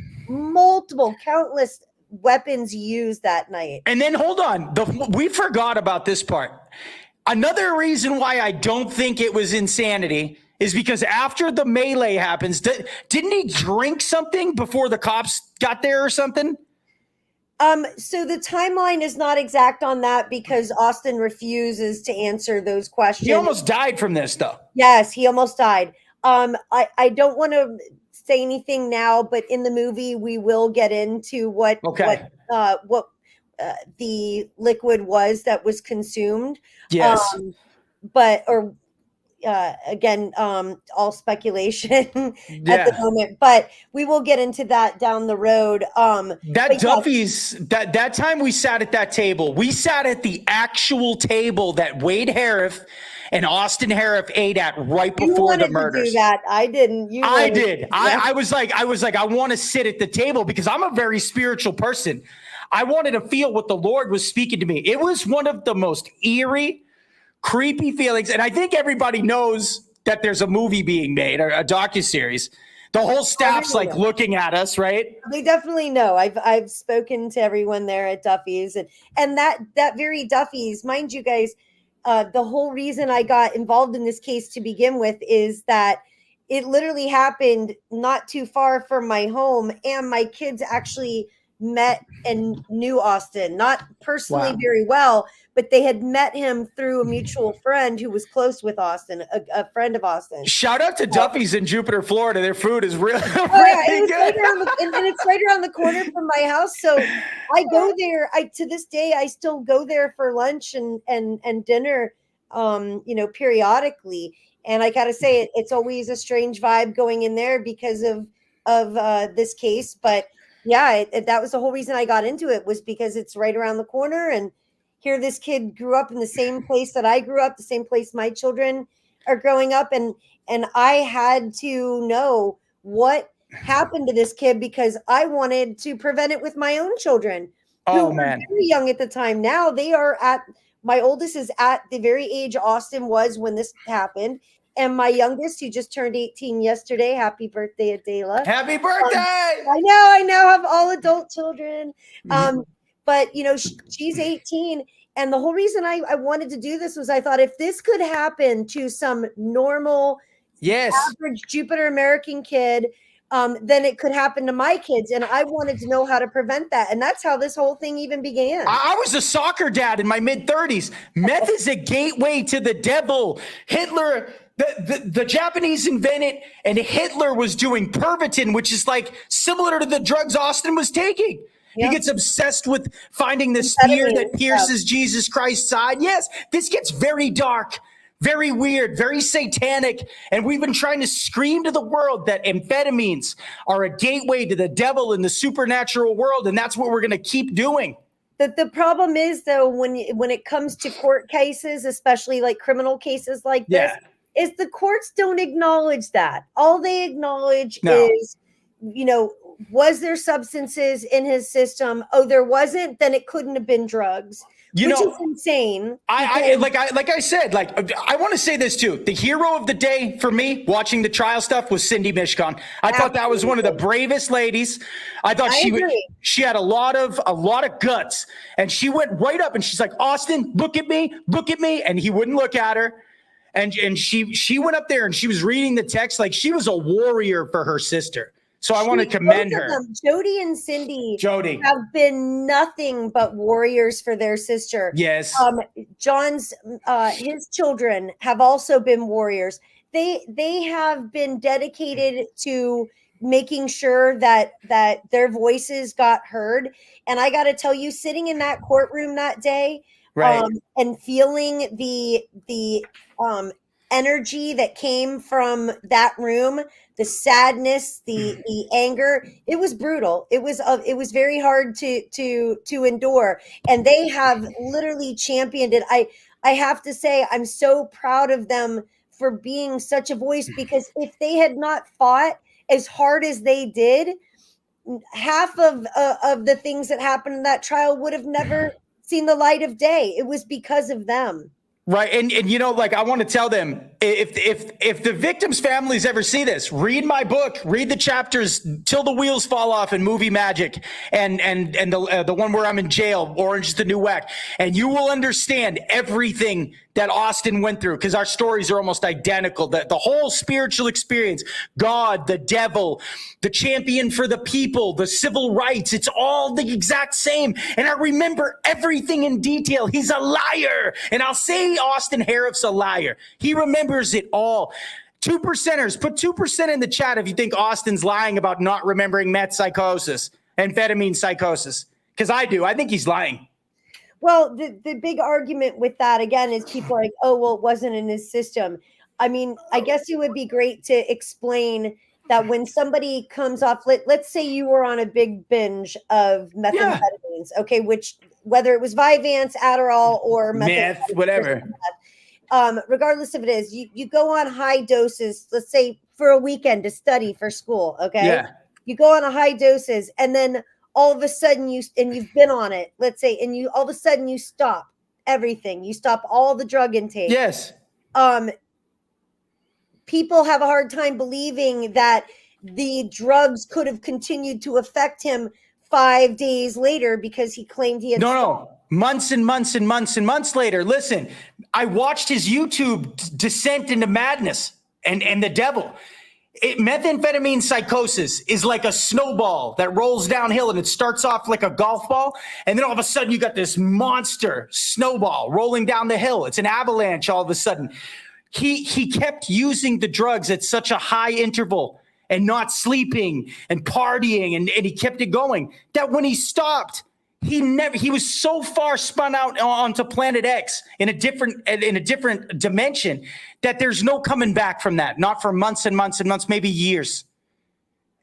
S2: countless weapons used that night.
S1: And then hold on. We forgot about this part. Another reason why I don't think it was insanity is because after the melee happens, didn't he drink something before the cops got there or something?
S2: So the timeline is not exact on that because Austin refuses to answer those questions.
S1: He almost died from this, though.
S2: Yes, he almost died. I don't want to say anything now, but in the movie we will get into what the liquid was that was consumed.
S1: Yes.
S2: Again, all speculation at the moment, but we will get into that down the road.
S1: That time we sat at that table, we sat at the actual table that Wade Harrouff and Austin Harrouff ate at right before the murders.
S2: To do that. I didn't.
S1: I did. Yeah. I was like, I want to sit at the table because I'm a very spiritual person. I wanted to feel what the Lord was speaking to me. It was one of the most eerie, creepy feelings. And I think everybody knows that there's a movie being made, or a docuseries. The whole staff's like looking at us, right?
S2: They definitely know. I've spoken to everyone there at Duffy's, and that very Duffy's, mind you guys, the whole reason I got involved in this case to begin with is that it literally happened not too far from my home, and my kids actually met and knew Austin, not personally very well, but they had met him through a mutual friend who was close with Austin, a friend of Austin.
S1: Shout out to Duffy's in Jupiter, Florida. Their food is really,
S2: good. And it's right around the corner from my house. So I go there. To this day, I still go there for lunch and dinner, periodically. And I got to say, it's always a strange vibe going in there because of this case. But yeah, that was the whole reason I got into it, was because it's right around the corner. And here this kid grew up in the same place that I grew up, the same place my children are growing up. And I had to know what happened to this kid because I wanted to prevent it with my own children who were very young at the time. Now they are my oldest is at the very age Austin was when this happened. And my youngest, who just turned 18 yesterday, happy birthday, Adela.
S1: Happy birthday!
S2: I now have all adult children. But, she's 18. And the whole reason I wanted to do this was I thought if this could happen to some normal, average Jupiter American kid, then it could happen to my kids. And I wanted to know how to prevent that. And that's how this whole thing even began.
S1: I was a soccer dad in my mid-30s. Meth is a gateway to the devil. Hitler... The Japanese invented, and Hitler was doing Pervitin, which is like similar to the drugs Austin was taking. Yep. He gets obsessed with finding the spear that pierces Jesus Christ's side. Yes, this gets very dark, very weird, very satanic. And we've been trying to scream to the world that amphetamines are a gateway to the devil in the supernatural world. And that's what we're going to keep doing.
S2: The problem is, though, when it comes to court cases, especially like criminal cases like this, is the courts don't acknowledge that. All they acknowledge is, was there substances in his system? Oh, there wasn't, then it couldn't have been drugs. Which is insane.
S1: I said, I want to say this too. The hero of the day for me watching the trial stuff was Cindy Mishcon. I thought that was one of the bravest ladies. I thought she had a lot of guts, and she went right up and she's like, Austin, look at me. And he wouldn't look at her. And she went up there and she was reading the text like she was a warrior for her sister. So I want to commend her.
S2: Jody and Cindy have been nothing but warriors for their sister.
S1: Yes.
S2: John's his children have also been warriors. They have been dedicated to making sure that their voices got heard. And I got to tell you, sitting in that courtroom that day, and feeling the energy that came from that room, the sadness, the anger, it was brutal. It was very hard to endure. And they have literally championed it. I have to say, I'm so proud of them for being such a voice, because if they had not fought as hard as they did, half of the things that happened in that trial would have never seen the light of day. It was because of them.
S1: Right. And I want to tell them, if the victims' families ever see this, read my book, read the chapters till the wheels fall off in Movie Magic and the one where I'm in jail, Orange is the New Whack, and you will understand everything that Austin went through, because our stories are almost identical. The whole spiritual experience, God, the devil, the champion for the people, the civil rights, it's all the exact same. And I remember everything in detail. He's a liar. And I'll say Austin Harrouff's a liar. He remembers it all. 2%ers, put 2% in the chat if you think Austin's lying about not remembering meth psychosis, amphetamine psychosis, because I do. I think he's lying.
S2: Well, the big argument with that, again, is people are like, oh, well, it wasn't in his system. I mean, I guess it would be great to explain that when somebody comes off, let's say you were on a big binge of methamphetamines, okay, which whether it was Vyvanse, Adderall, or
S1: meth, whatever.
S2: Regardless of it is, you go on high doses, let's say for a weekend to study for school, okay?
S1: Yeah.
S2: You go on a high doses, and then all of a sudden you've been on it, let's say, and you all of a sudden you stop everything, you stop all the drug intake.
S1: Yes.
S2: People have a hard time believing that the drugs could have continued to affect him 5 days later because he claimed he had
S1: No, months and months and months and months later. Listen, I watched his YouTube descent into madness and the devil. Methamphetamine psychosis is like a snowball that rolls downhill, and it starts off like a golf ball. And then all of a sudden you got this monster snowball rolling down the hill. It's an avalanche all of a sudden. He kept using the drugs at such a high interval and not sleeping and partying, and he kept it going, that when he stopped, he was so far spun out onto planet X in a different dimension that there's no coming back from that, not for months and months and months, maybe years.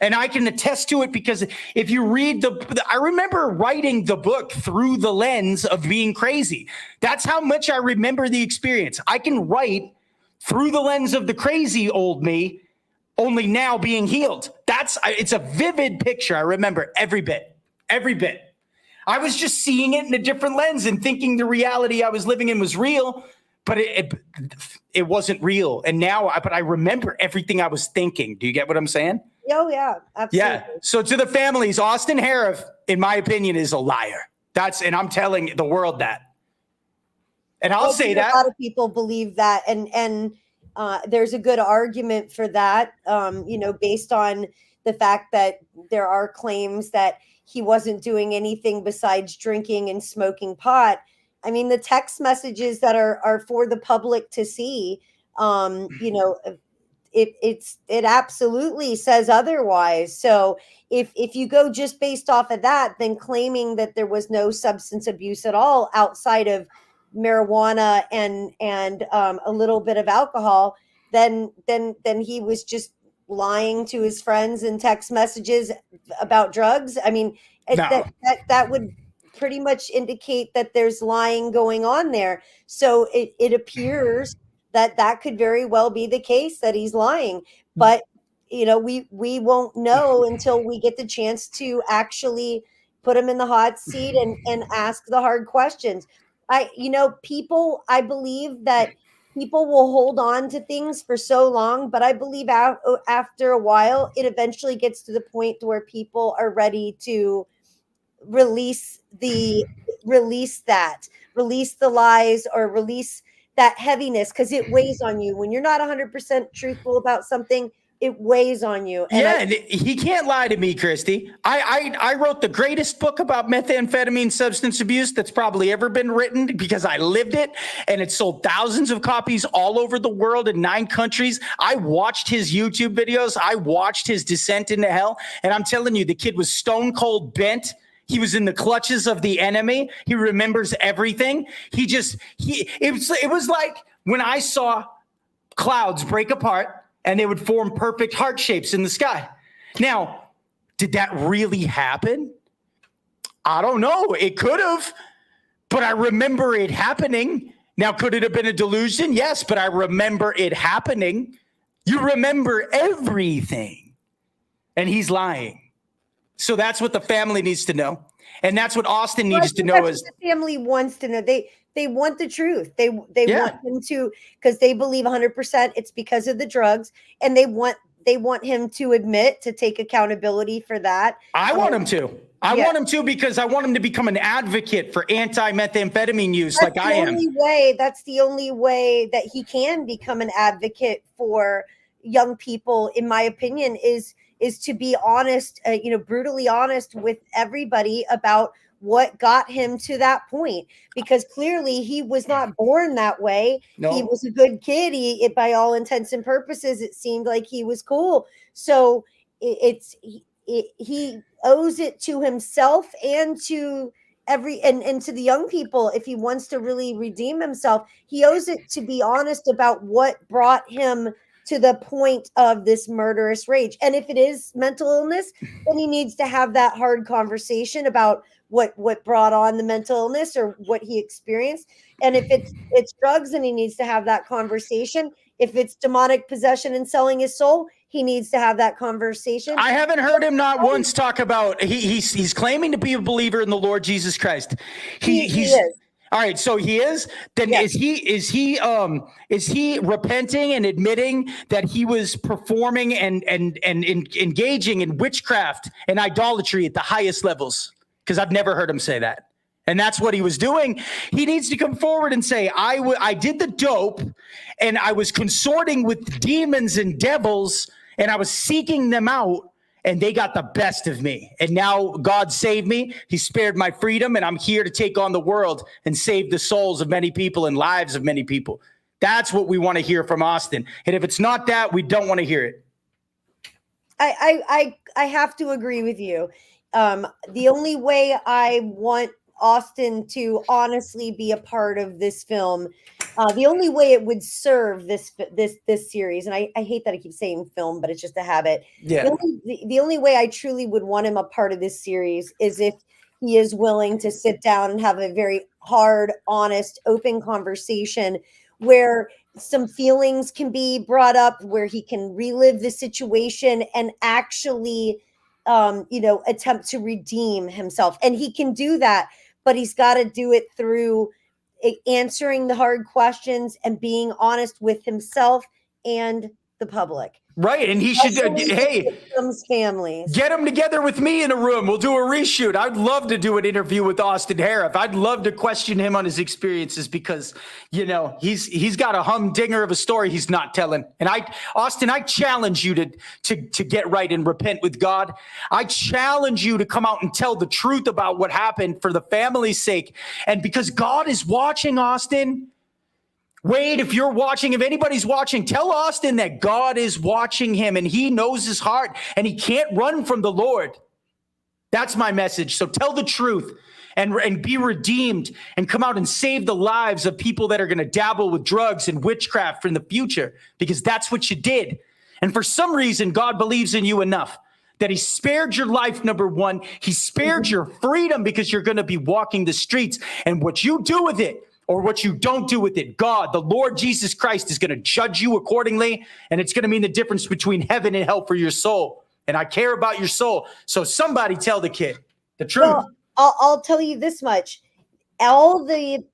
S1: And I can attest to it because if you read I remember writing the book through the lens of being crazy. That's how much I remember the experience. I can write through the lens of the crazy old me, only now being healed. It's a vivid picture. I remember every bit. I was just seeing it in a different lens and thinking the reality I was living in was real, but it wasn't real. And now, but I remember everything I was thinking. Do you get what I'm saying?
S2: Oh yeah, absolutely.
S1: Yeah. So to the families, Austin Harrouff, in my opinion, is a liar. And I'm telling the world that. And I'll say that
S2: a lot of people believe that, and there's a good argument for that. Based on the fact that there are claims that he wasn't doing anything besides drinking and smoking pot. I mean, the text messages that are for the public to see, it absolutely says otherwise. So if you go just based off of that, then claiming that there was no substance abuse at all outside of marijuana and a little bit of alcohol, then he was just lying to his friends in text messages about drugs. I mean,
S1: no.
S2: that would pretty much indicate that there's lying going on there. So it appears that could very well be the case, that he's lying. But we won't know until we get the chance to actually put him in the hot seat and ask the hard questions. I believe that people will hold on to things for so long, but I believe after a while, it eventually gets to the point where people are ready to release the lies, or release that heaviness, because it weighs on you. When you're not 100% truthful about something, it weighs on you.
S1: And he can't lie to me, Christy. I wrote the greatest book about methamphetamine substance abuse that's probably ever been written, because I lived it, and it sold thousands of copies all over the world in 9 countries. I watched his YouTube videos. I watched his descent into hell. And I'm telling you, the kid was stone cold bent. He was in the clutches of the enemy. He remembers everything. It was like when I saw clouds break apart and they would form perfect heart shapes in the sky. Now, did that really happen? I don't know. It could have, but I remember it happening. Now, could it have been a delusion? Yes, but I remember it happening. You remember everything, and he's lying. So that's what the family needs to know. And that's what Austin needs to know. Is
S2: the family wants to know. They want the truth. They want him to, because they believe 100% it's because of the drugs, and they want him to admit, to take accountability for that.
S1: I want him to. I want him to, because I want him to become an advocate for anti-methamphetamine use, like I am.
S2: That's the only way that he can become an advocate for young people, in my opinion, is to be honest, brutally honest with everybody about what got him to that point, because clearly he was not born that way. No. He was a good kid. By all intents and purposes, it seemed like he was cool. So he owes it to himself and to and to the young people. If he wants to really redeem himself, he owes it to be honest about what brought him to the point of this murderous rage. And if it is mental illness, then he needs to have that hard conversation about what brought on the mental illness, or what he experienced. And if it's drugs, then he needs to have that conversation. If it's demonic possession and selling his soul, he needs to have that conversation.
S1: I haven't heard him not once talk about he's claiming to be a believer in the Lord Jesus Christ. He is. All right, so he is. Then yes. is he repenting and admitting that he was performing and engaging in witchcraft and idolatry at the highest levels? Because I've never heard him say that. And that's what he was doing. He needs to come forward and say, I did the dope and I was consorting with demons and devils and I was seeking them out and they got the best of me. And now God saved me. He spared my freedom and I'm here to take on the world and save the souls of many people and lives of many people. That's what we want to hear from Austin. And if it's not that, we don't want to hear it.
S2: I have to agree with you. The only way I want Austin to honestly be a part of this film, the only way it would serve this series, and I hate that I keep saying film, but it's just a habit.
S1: Yeah.
S2: The only way I truly would want him a part of this series is if he is willing to sit down and have a very hard, honest, open conversation where some feelings can be brought up, where he can relive the situation and actually attempt to redeem himself. And he can do that, but he's got to do it through answering the hard questions and being honest with himself and the public.
S1: Right. And he should, hey,
S2: families.
S1: Get him together with me in a room. We'll do a reshoot. I'd love to do an interview with Austin Harrouff. I'd love to question him on his experiences because, he's got a humdinger of a story he's not telling. And Austin, I challenge you to get right and repent with God. I challenge you to come out and tell the truth about what happened for the family's sake. And because God is watching, Austin, Wade, if you're watching, if anybody's watching, tell Austin that God is watching him and he knows his heart and he can't run from the Lord. That's my message. So tell the truth and be redeemed and come out and save the lives of people that are going to dabble with drugs and witchcraft in the future, because that's what you did. And for some reason, God believes in you enough that he spared your life, number one. He spared your freedom because you're going to be walking the streets, and what you do with it or what you don't do with it, God, the Lord Jesus Christ, is going to judge you accordingly, and it's going to mean the difference between heaven and hell for your soul. And I care about your soul. So somebody tell the kid the truth.
S2: Well, I'll tell you this much. All the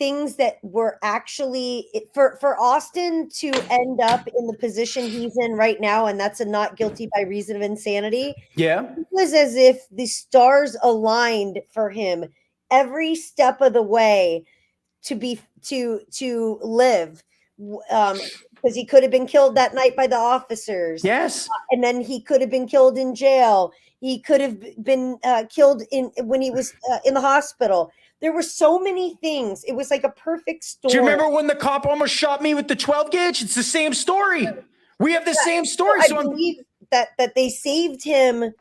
S2: things that were actually for Austin to end up in the position he's in right now, and that's a not guilty by reason of insanity.
S1: Yeah.
S2: It was as if the stars aligned for him every step of the way to live, because he could have been killed that night by the officers.
S1: Yes.
S2: And then he could have been killed in jail. He could have been killed when he was in the hospital. There were so many things. It was like a perfect story.
S1: Do you remember when the cop almost shot me with the 12 gauge? It's the same story. We have the same story.
S2: I believe that they saved him,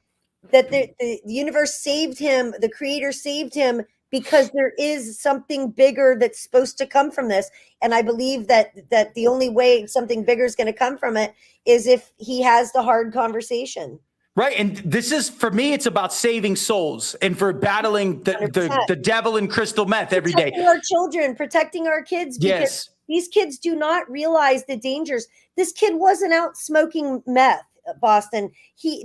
S2: that the universe saved him, the creator saved him, because there is something bigger that's supposed to come from this. And I believe that the only way something bigger is going to come from it is if he has the hard conversation.
S1: Right. And this is, for me, it's about saving souls and for battling the devil in crystal meth every day.
S2: Protecting our children, protecting our kids. Because these kids do not realize the dangers. This kid wasn't out smoking meth, Boston.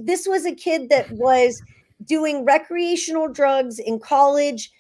S2: This was a kid that was doing recreational drugs in college.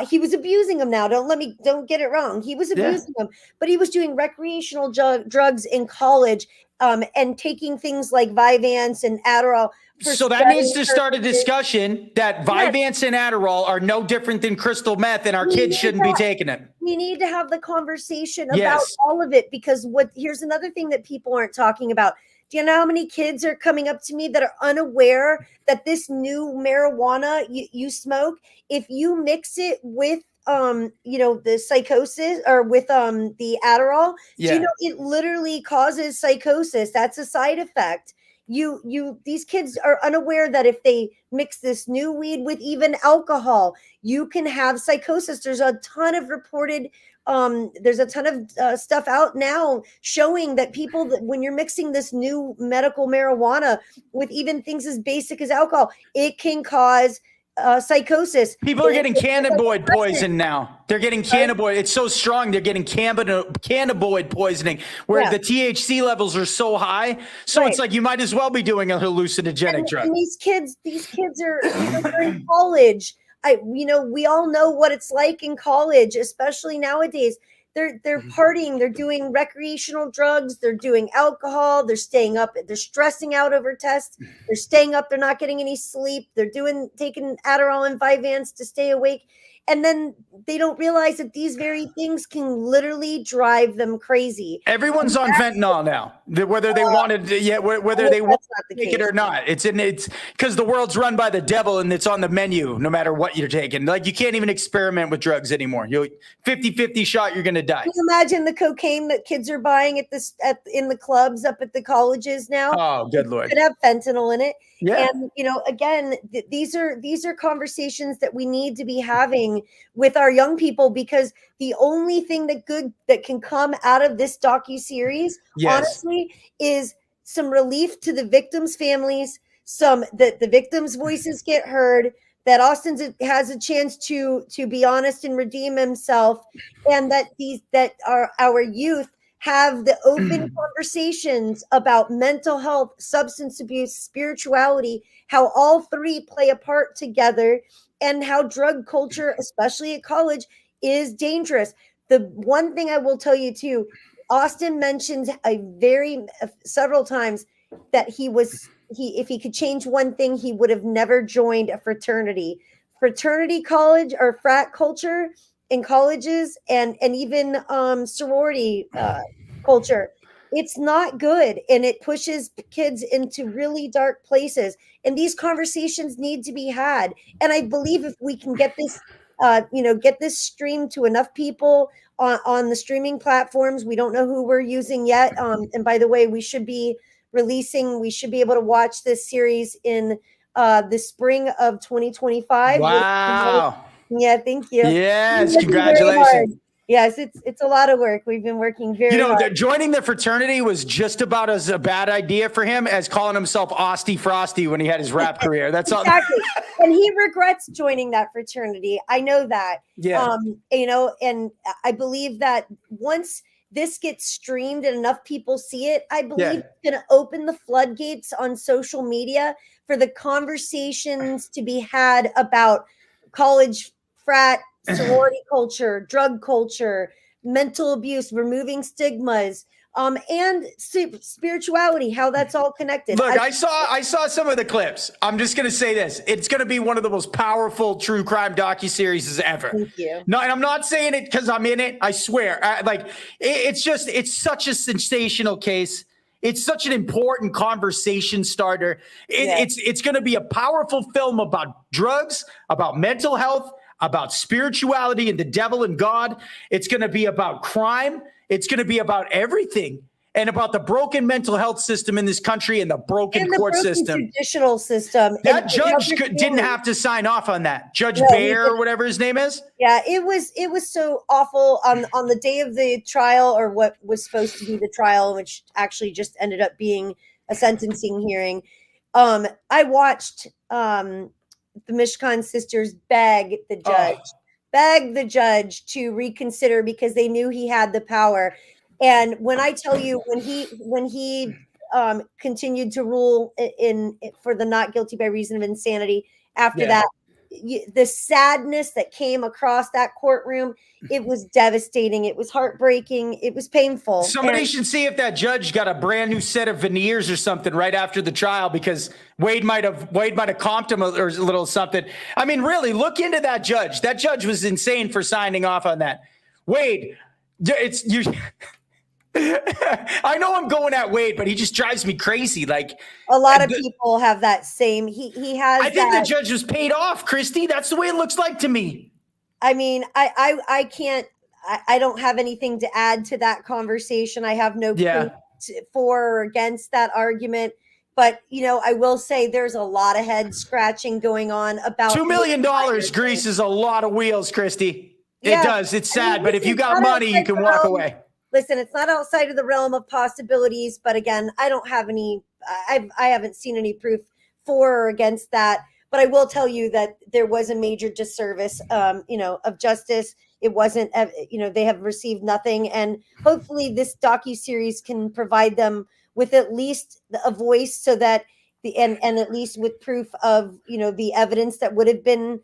S2: He was abusing them now. Don't get it wrong. He was abusing them, but he was doing recreational drugs in college, and taking things like Vyvanse and Adderall.
S1: So that needs to start a discussion that Vyvanse and Adderall are no different than crystal meth, and our kids shouldn't be taking it.
S2: We need to have the conversation about all of it, because here's another thing that people aren't talking about. Do you know how many kids are coming up to me that are unaware that this new marijuana you smoke, if you mix it with the psychosis, or with the Adderall, it literally causes psychosis. That's a side effect. These kids are unaware that if they mix this new weed with even alcohol, you can have psychosis. There's a ton of reported stuff out now showing that when you're mixing this new medical marijuana with even things as basic as alcohol, it can cause psychosis.
S1: People are getting cannabinoid poison now. They're getting cannabinoid. It's so strong. They're getting cannabinoid poisoning where the THC levels are so high. So it's like you might as well be doing a hallucinogenic drug.
S2: And these kids are they're in college. We all know what it's like in college, especially nowadays. They're partying, they're doing recreational drugs, they're doing alcohol, they're staying up, they're stressing out over tests, they're staying up, they're not getting any sleep, they're taking Adderall and Vyvanse to stay awake. And then they don't realize that these very things can literally drive them crazy.
S1: Everyone's on fentanyl now, whether they wanted to, whether they want to take it or not. It's because the world's run by the devil and it's on the menu no matter what you're taking. Like you can't even experiment with drugs anymore. You 50-50 shot, you're going to die.
S2: Can you imagine the cocaine that kids are buying in the clubs up at the colleges now?
S1: Oh, good Lord.
S2: It could have fentanyl in it.
S1: Yeah.
S2: And, again, these are conversations that we need to be having with our young people, because the only thing that can come out of this docuseries, honestly, is some relief to the victims' families, that the victims' voices get heard, that Austin has a chance to be honest and redeem himself, and that our youth have the open conversations about mental health, substance abuse, spirituality, how all three play a part together, and how drug culture, especially at college, is dangerous. The one thing I will tell you too, Austin mentioned several times that if he could change one thing, he would have never joined a fraternity college or frat culture in colleges, and even sorority culture. It's not good, and it pushes kids into really dark places. And these conversations need to be had. And I believe if we can get this, get this streamed to enough people on the streaming platforms, we don't know who we're using yet. And by the way, we should be able to watch this series in the spring of 2025.
S1: Wow.
S2: Yeah, thank you.
S1: Yes, congratulations.
S2: Yes, it's a lot of work. We've been working very hard.
S1: Joining the fraternity was just about as a bad idea for him as calling himself Austy Frosty when he had his rap career. That's
S2: exactly. And he regrets joining that fraternity. I know that.
S1: Yeah.
S2: And I believe that once this gets streamed and enough people see it, I believe it's going to open the floodgates on social media for the conversations to be had about college frat, sorority culture, drug culture, mental abuse, removing stigmas, and spirituality, how that's all connected.
S1: Look, I saw some of the clips. I'm just going to say this. It's going to be one of the most powerful true crime docuseries ever.
S2: Thank you.
S1: No, and I'm not saying it because I'm in it. I swear. It's such a sensational case. It's such an important conversation starter. It's going to be a powerful film about drugs, about mental health, about spirituality and the devil and God. It's going to be about crime. It's going to be about everything, and about the broken mental health system in this country and the broken court system.
S2: Judicial system.
S1: That judge didn't have to sign off on that. Judge Bear or whatever his name is.
S2: Yeah, it was so awful on the day of the trial, or what was supposed to be the trial, which actually just ended up being a sentencing hearing. I watched the Mishkan sisters beg the judge to reconsider, because they knew he had the power. And when I tell you, when he continued to rule for the not guilty by reason of insanity, after that, the sadness that came across that courtroom, it was devastating. It was heartbreaking. It was painful.
S1: Somebody should see if that judge got a brand new set of veneers or something right after the trial, because Wade might have comped him a little something. I mean, really, look into that judge. That judge was insane for signing off on that. Wade, it's you. I know I'm going at Wade, but he just drives me crazy. Like,
S2: a lot of people have that same. He has.
S1: I think the judge was paid off, Christy. That's the way it looks like to me.
S2: I mean, I can't. I don't have anything to add to that conversation. I have no proof for or against that argument. But I will say there's a lot of head scratching going on about
S1: $2 million greases a lot of wheels, Christy. It does. It's sad, but if you got money, you can walk away.
S2: Listen, it's not outside of the realm of possibilities, but again, I don't have any, I haven't seen any proof for or against that. But I will tell you that there was a major disservice, of justice. It wasn't, they have received nothing. And hopefully this docuseries can provide them with at least a voice so that and at least with proof of, the evidence that would have been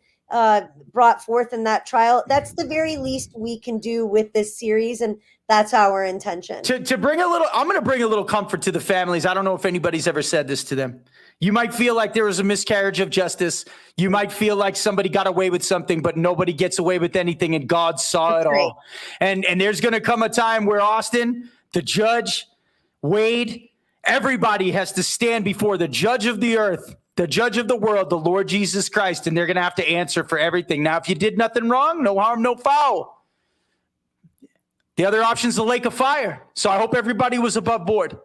S2: brought forth in that trial. That's the very least we can do with this series. And that's our intention.
S1: To bring I'm going to bring a little comfort to the families. I don't know if anybody's ever said this to them. You might feel like there was a miscarriage of justice. You might feel like somebody got away with something, but nobody gets away with anything, and God saw it all. And there's going to come a time where Austin, the judge, Wade, everybody has to stand before the judge of the earth, the judge of the world, the Lord Jesus Christ, and they're going to have to answer for everything. Now, if you did nothing wrong, no harm, no foul. The other option is the lake of fire. So I hope everybody was above board.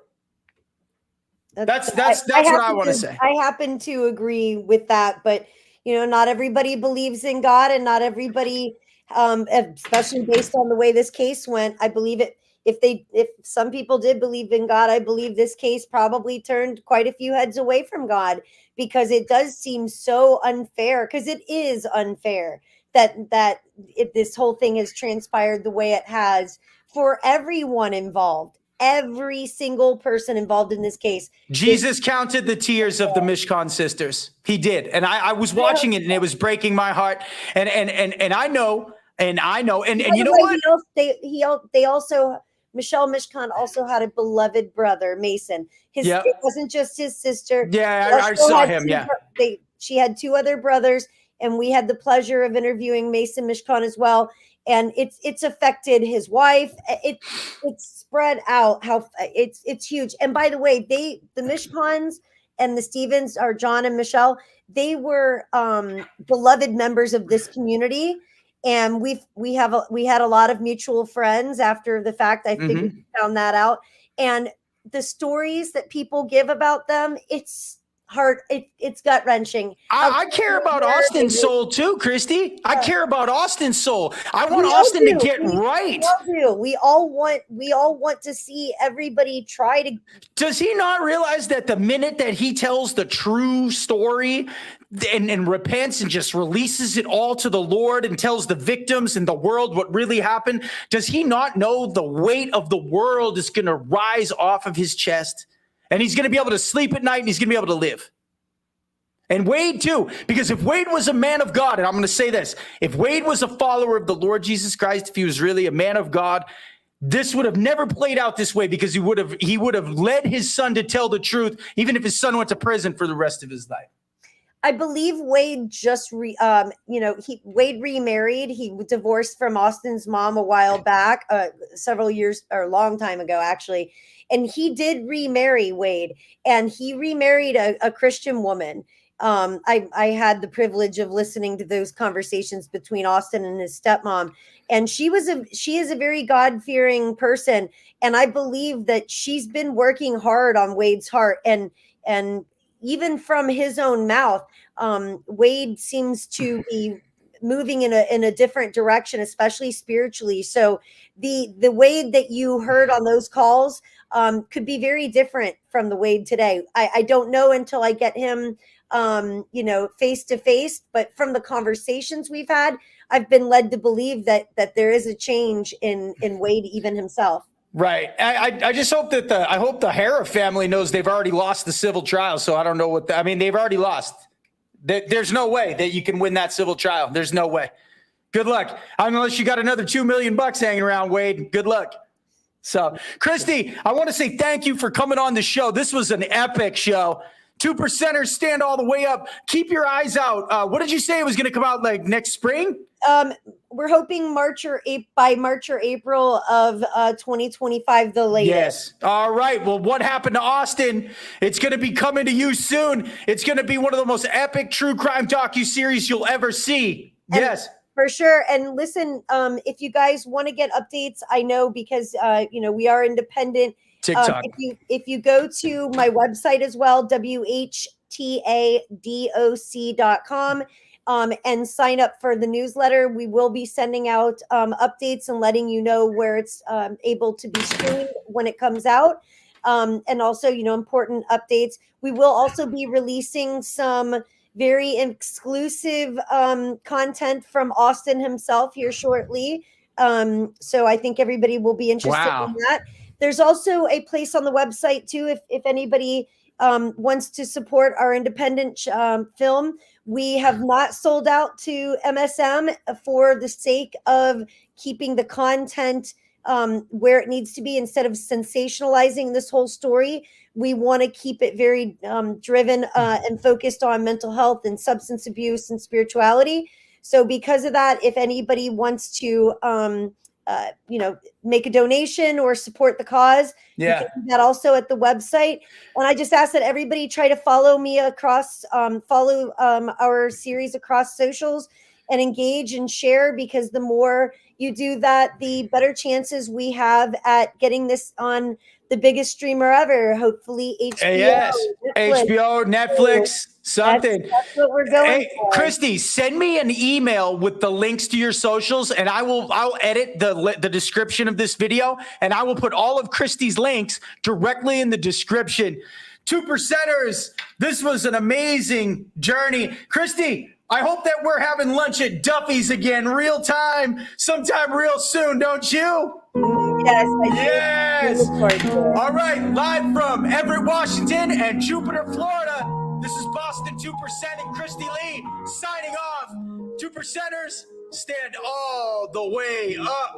S1: That's what I want to say.
S2: I happen to agree with that, but not everybody believes in God, and not everybody, especially based on the way this case went. I believe it. If some people did believe in God, I believe this case probably turned quite a few heads away from God, because it does seem so unfair, because it is unfair that this whole thing has transpired the way it has for everyone involved. Every single person involved in this case.
S1: Jesus counted the tears of the Mishkan sisters. He did. And I was watching it, and it was breaking my heart. And I know, and you know what?
S2: They also, Michelle Mishkan also had a beloved brother, Mason. It wasn't just his sister.
S1: Yeah, I saw him.
S2: She had two other brothers, and we had the pleasure of interviewing Mason Mishkan as well. And it's affected his wife. It's spread out. It's huge. And by the way, the Mishkans and the Stevens, are John and Michelle, they were beloved members of this community. And we had a lot of mutual friends after the fact. I think we found that out. And the stories that people give about them, it's heart, it's gut wrenching.
S1: I care about Austin's soul too, Christy. I care about Austin's soul. I want Austin to get right.
S2: We all want to see everybody try to.
S1: Does he not realize that the minute that he tells the true story and repents and just releases it all to the Lord and tells the victims and the world what really happened, does he not know the weight of the world is going to rise off of his chest? And he's going to be able to sleep at night, and he's going to be able to live. And Wade too, because if Wade was a man of God, and I'm going to say this, if Wade was a follower of the Lord Jesus Christ, if he was really a man of God, this would have never played out this way, because he would have led his son to tell the truth, even if his son went to prison for the rest of his life.
S2: I believe Wade just Wade remarried. He divorced from Austin's mom a while back, several years or a long time ago, actually. And he did remarry Wade, and he remarried a Christian woman. I had the privilege of listening to those conversations between Austin and his stepmom, and she is a very God-fearing person. And I believe that she's been working hard on Wade's heart, and even from his own mouth, Wade seems to be moving in a different direction, especially spiritually. So the Wade that you heard on those calls could be very different from the Wade today. I don't know until I get him, face to face, but from the conversations we've had, I've been led to believe that there is a change in Wade, even himself.
S1: Right. I just hope that I hope the Harrouff family knows they've already lost the civil trial. So I don't know they've already lost. There's no way that you can win that civil trial. There's no way. Good luck. Unless you got another $2 million hanging around, Wade. Good luck. So, Christy, I want to say thank you for coming on the show. This was an epic show. 2%ers stand all the way up. Keep your eyes out. What did you say it was going to come out like next spring?
S2: We're hoping by March or April of 2025, the latest. Yes.
S1: All right. Well, what happened to Austin? It's going to be coming to you soon. It's going to be one of the most epic true crime docuseries you'll ever see. Yes.
S2: For sure. And listen, if you guys want to get updates, I know because, we are independent.
S1: TikTok.
S2: If you go to my website as well, whtadoc.com, and sign up for the newsletter, we will be sending out updates and letting you know where it's able to be streamed when it comes out. And also, important updates. We will also be releasing some very exclusive content from Austin himself here shortly. So I think everybody will be interested in that. There's also a place on the website too, if anybody wants to support our independent film. We have not sold out to MSM for the sake of keeping the content where it needs to be. Instead of sensationalizing this whole story, we want to keep it very driven and focused on mental health and substance abuse and spirituality. So because of that, if anybody wants to make a donation or support the cause, you can do that also at the website. And I just ask that everybody try to follow me across, follow our series across socials and engage and share, because the more you do that, the better chances we have at getting this on the biggest streamer ever, hopefully HBO.
S1: Yes, HBO, Netflix, something.
S2: That's what we're going for.
S1: Christy, send me an email with the links to your socials, and I'll edit the description of this video, and I will put all of Christy's links directly in the description. 2%ers, this was an amazing journey. Christy, I hope that we're having lunch at Duffy's again, real time, sometime real soon, don't you?
S2: Yes, I do.
S1: Yes. All right, live from Everett, Washington and Jupiter, Florida. This is Boston 2% and Christy Lee signing off. 2%ers, stand all the way up.